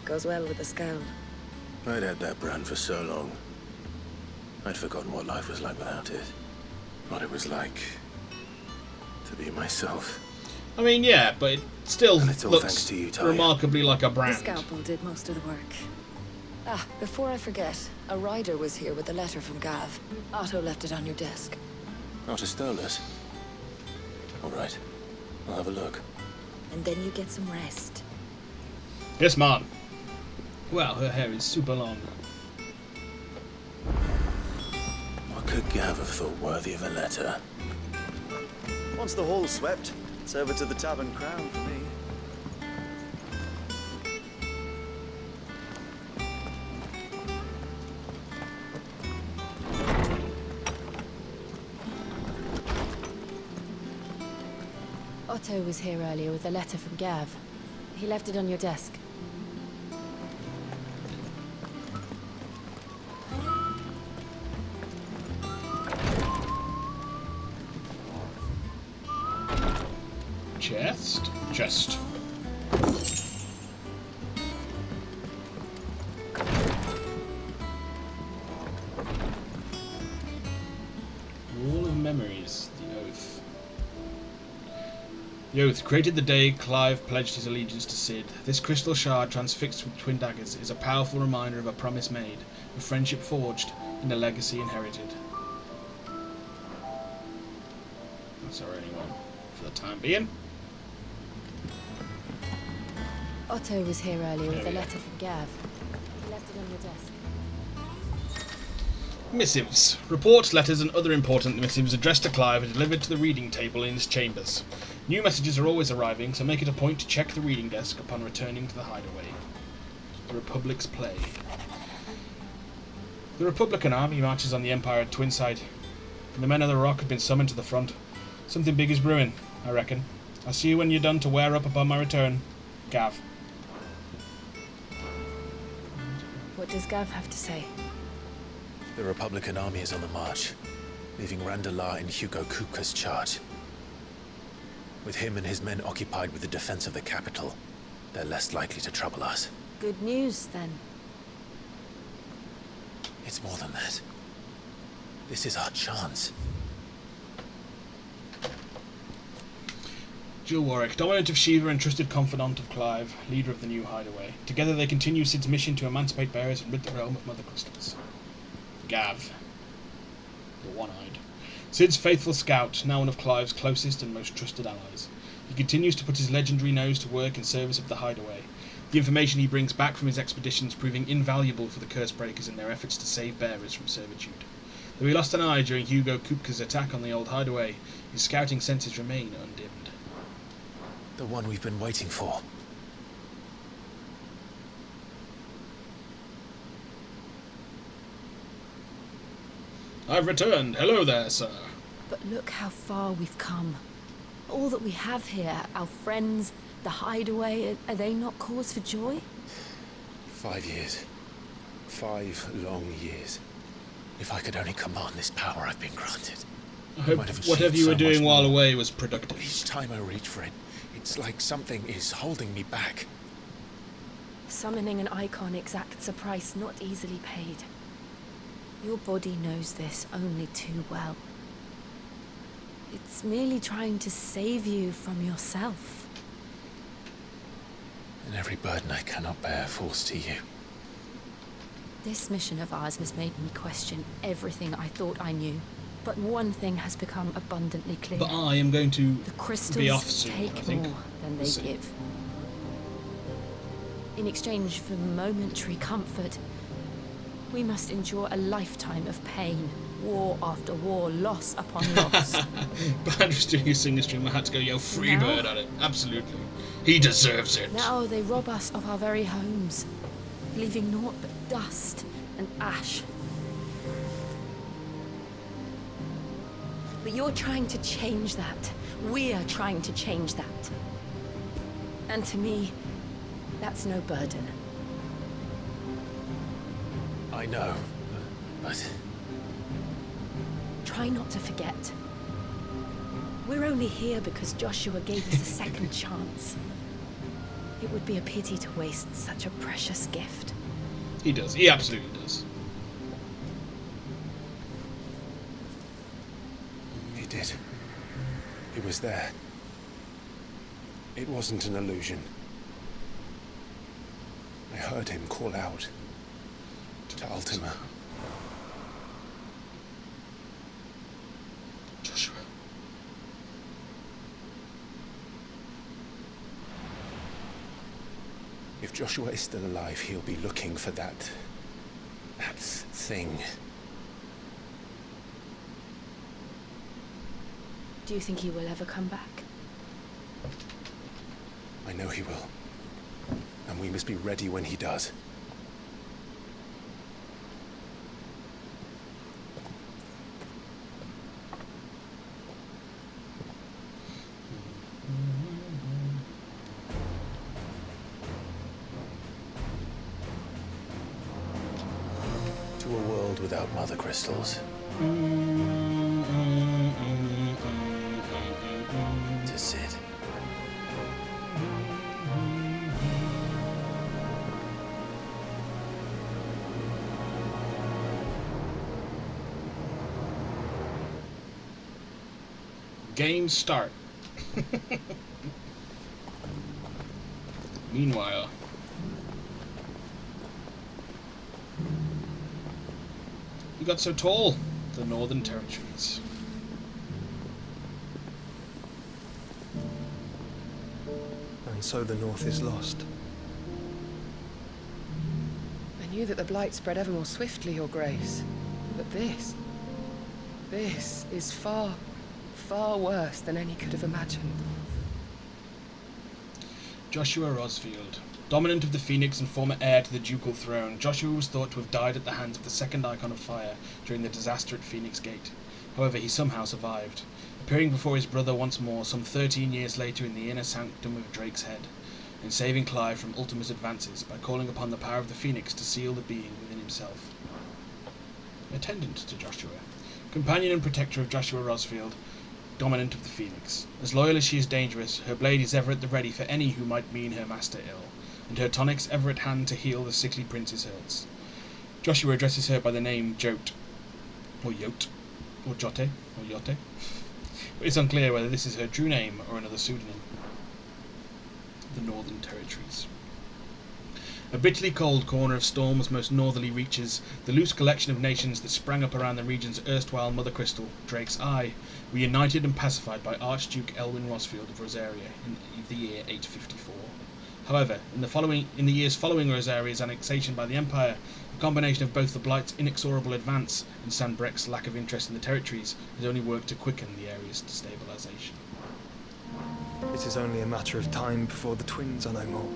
Goes well with the scowl. I'd had that brand for so long. I'd forgotten what life was like without it. What it was like to be myself. I mean, yeah, but it still looks to you, Talia. remarkably like a brand. The scalpel did most of the work. Ah, before I forget, a rider was here with a letter from Gav. Otto left it on your desk. Otto stole it. All right, I'll have a look. And then you get some rest. Yes, ma'am. Well, her hair is super long. What could Gav have thought worthy of a letter? Once the hall's swept, it's over to the Tavern Crown for me. Otto was here earlier with a letter from Gav. He left it on your desk. Chest. Wall of Memories, the Oath. The Oath, created the day Clive pledged his allegiance to Cid. This crystal shard transfixed with twin daggers is a powerful reminder of a promise made, a friendship forged, and a legacy inherited. That's our only one for the time being. Otto was here earlier with a letter from Gav. He left it on your desk. Missives. Reports, letters, and other important missives addressed to Clive are delivered to the reading table in his chambers. New messages are always arriving, so make it a point to check the reading desk upon returning to the hideaway. The Republic's play. The Republican army marches on the Empire at Twinside. The men of the Rock have been summoned to the front. Something big is brewing, I reckon. I'll see you when you're done to wear up upon my return. Gav. What does Gav have to say? The Republican army is on the march, leaving Randalar in Hugo Kupka's charge. With him and his men occupied with the defense of the capital, they're less likely to trouble us. Good news, then. It's more than that. This is our chance. Jill Warwick, dominant of Shiva and trusted confidant of Clive, leader of the new hideaway. Together they continue Sid's mission to emancipate bearers and rid the realm of mother crystals. Gav, the one-eyed. Sid's faithful scout, now one of Clive's closest and most trusted allies. He continues to put his legendary nose to work in service of the hideaway, the information he brings back from his expeditions proving invaluable for the curse breakers in their efforts to save bearers from servitude. Though he lost an eye during Hugo Kupka's attack on the old hideaway, his scouting senses remain undimmed. The one we've been waiting for. I've returned. Hello there, sir. But look how far we've come. All that we have here, our friends, the hideaway, are they not cause for joy? 5 years. 5 long years. If I could only command this power I've been granted. I hope whatever you were doing while away was productive. Each time I reach for it, it's like something is holding me back. Summoning an icon exacts a price not easily paid. Your body knows this only too well. It's merely trying to save you from yourself. And every burden I cannot bear falls to you. This mission of ours has made me question everything I thought I knew. But one thing has become abundantly clear. But I am going to the crystals be off soon, take I think. more than they give. In exchange for momentary comfort, we must endure a lifetime of pain. War after war, loss upon loss. Bandra's doing his singer stream. I had to go yell Freebird at it. Absolutely. He deserves it. Now they rob us of our very homes, leaving naught but dust and ash. But you're trying to change that. We're trying to change that. And to me, that's no burden. I know, but... Try not to forget. We're only here because Joshua gave us a second chance. It would be a pity to waste such a precious gift. He does. He absolutely does. He did. He was there. It wasn't an illusion. I heard him call out to Ultima. Joshua. If Joshua is still alive, he'll be looking for that thing. Do you think he will ever come back? I know he will. And we must be ready when he does. To a world without mother crystals. To Sid. Game start. Meanwhile. We got so tall. The Northern Territories. And so the North is lost. I knew that the Blight spread ever more swiftly, Your Grace. But this is far, far worse than any could have imagined. Joshua Rosfield. Dominant of the Phoenix and former heir to the ducal throne, Joshua was thought to have died at the hands of the second Icon of Fire during the disaster at Phoenix Gate. However, he somehow survived, appearing before his brother once more some 13 years later in the inner sanctum of Drake's Head, and saving Clive from Ultima's advances by calling upon the power of the Phoenix to seal the being within himself. Attendant to Joshua. Companion and protector of Joshua Rosfield, dominant of the Phoenix. As loyal as she is dangerous, her blade is ever at the ready for any who might mean her master ill, and her tonics ever at hand to heal the sickly prince's hurts. Joshua addresses her by the name Jote, or Yote, or Jote, or Yote. But it's unclear whether this is her true name or another pseudonym. the Northern Territories. A bitterly cold corner of Storm's most northerly reaches, the loose collection of nations that sprang up around the region's erstwhile Mother Crystal, Drake's Eye, were united and pacified by Archduke Elwyn Rosfield of Rosaria in the year 854. However, in the years following Rosaria's annexation by the Empire, a combination of both the Blight's inexorable advance and Sanbreque's lack of interest in the territories has only worked to quicken the area's destabilisation. It is only a matter of time before the twins are no more.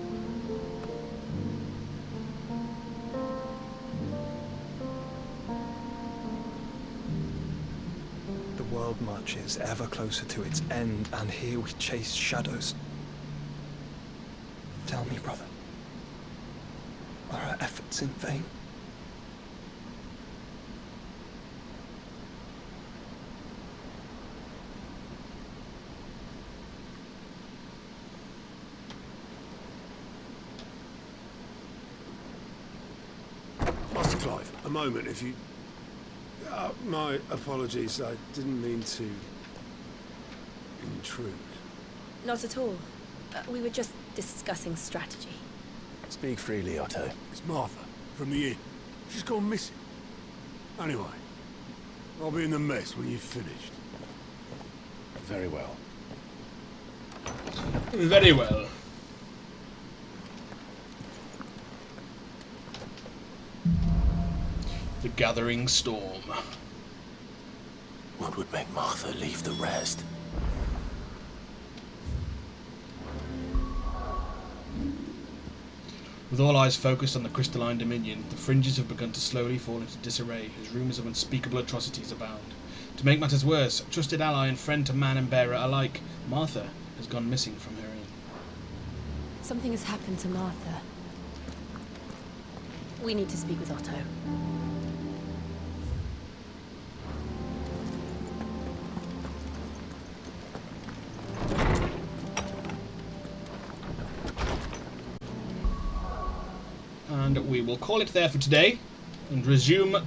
The world marches ever closer to its end, and here we chase shadows. Tell me, brother, are our efforts in vain? Master Clive, a moment, if you... my apologies, I didn't mean to... intrude. Not at all. We were just discussing strategy. Speak freely, Otto. It's Martha, from the inn. She's gone missing. Anyway, I'll be in the mess when you've finished. Very well. Very well. The Gathering Storm. What would make Martha leave the rest? With all eyes focused on the crystalline dominion, the fringes have begun to slowly fall into disarray as rumours of unspeakable atrocities abound. To make matters worse, a trusted ally and friend to man and bearer alike, Martha has gone missing from her inn. Something has happened to Martha. We need to speak with Otto. And we will call it there for today and resume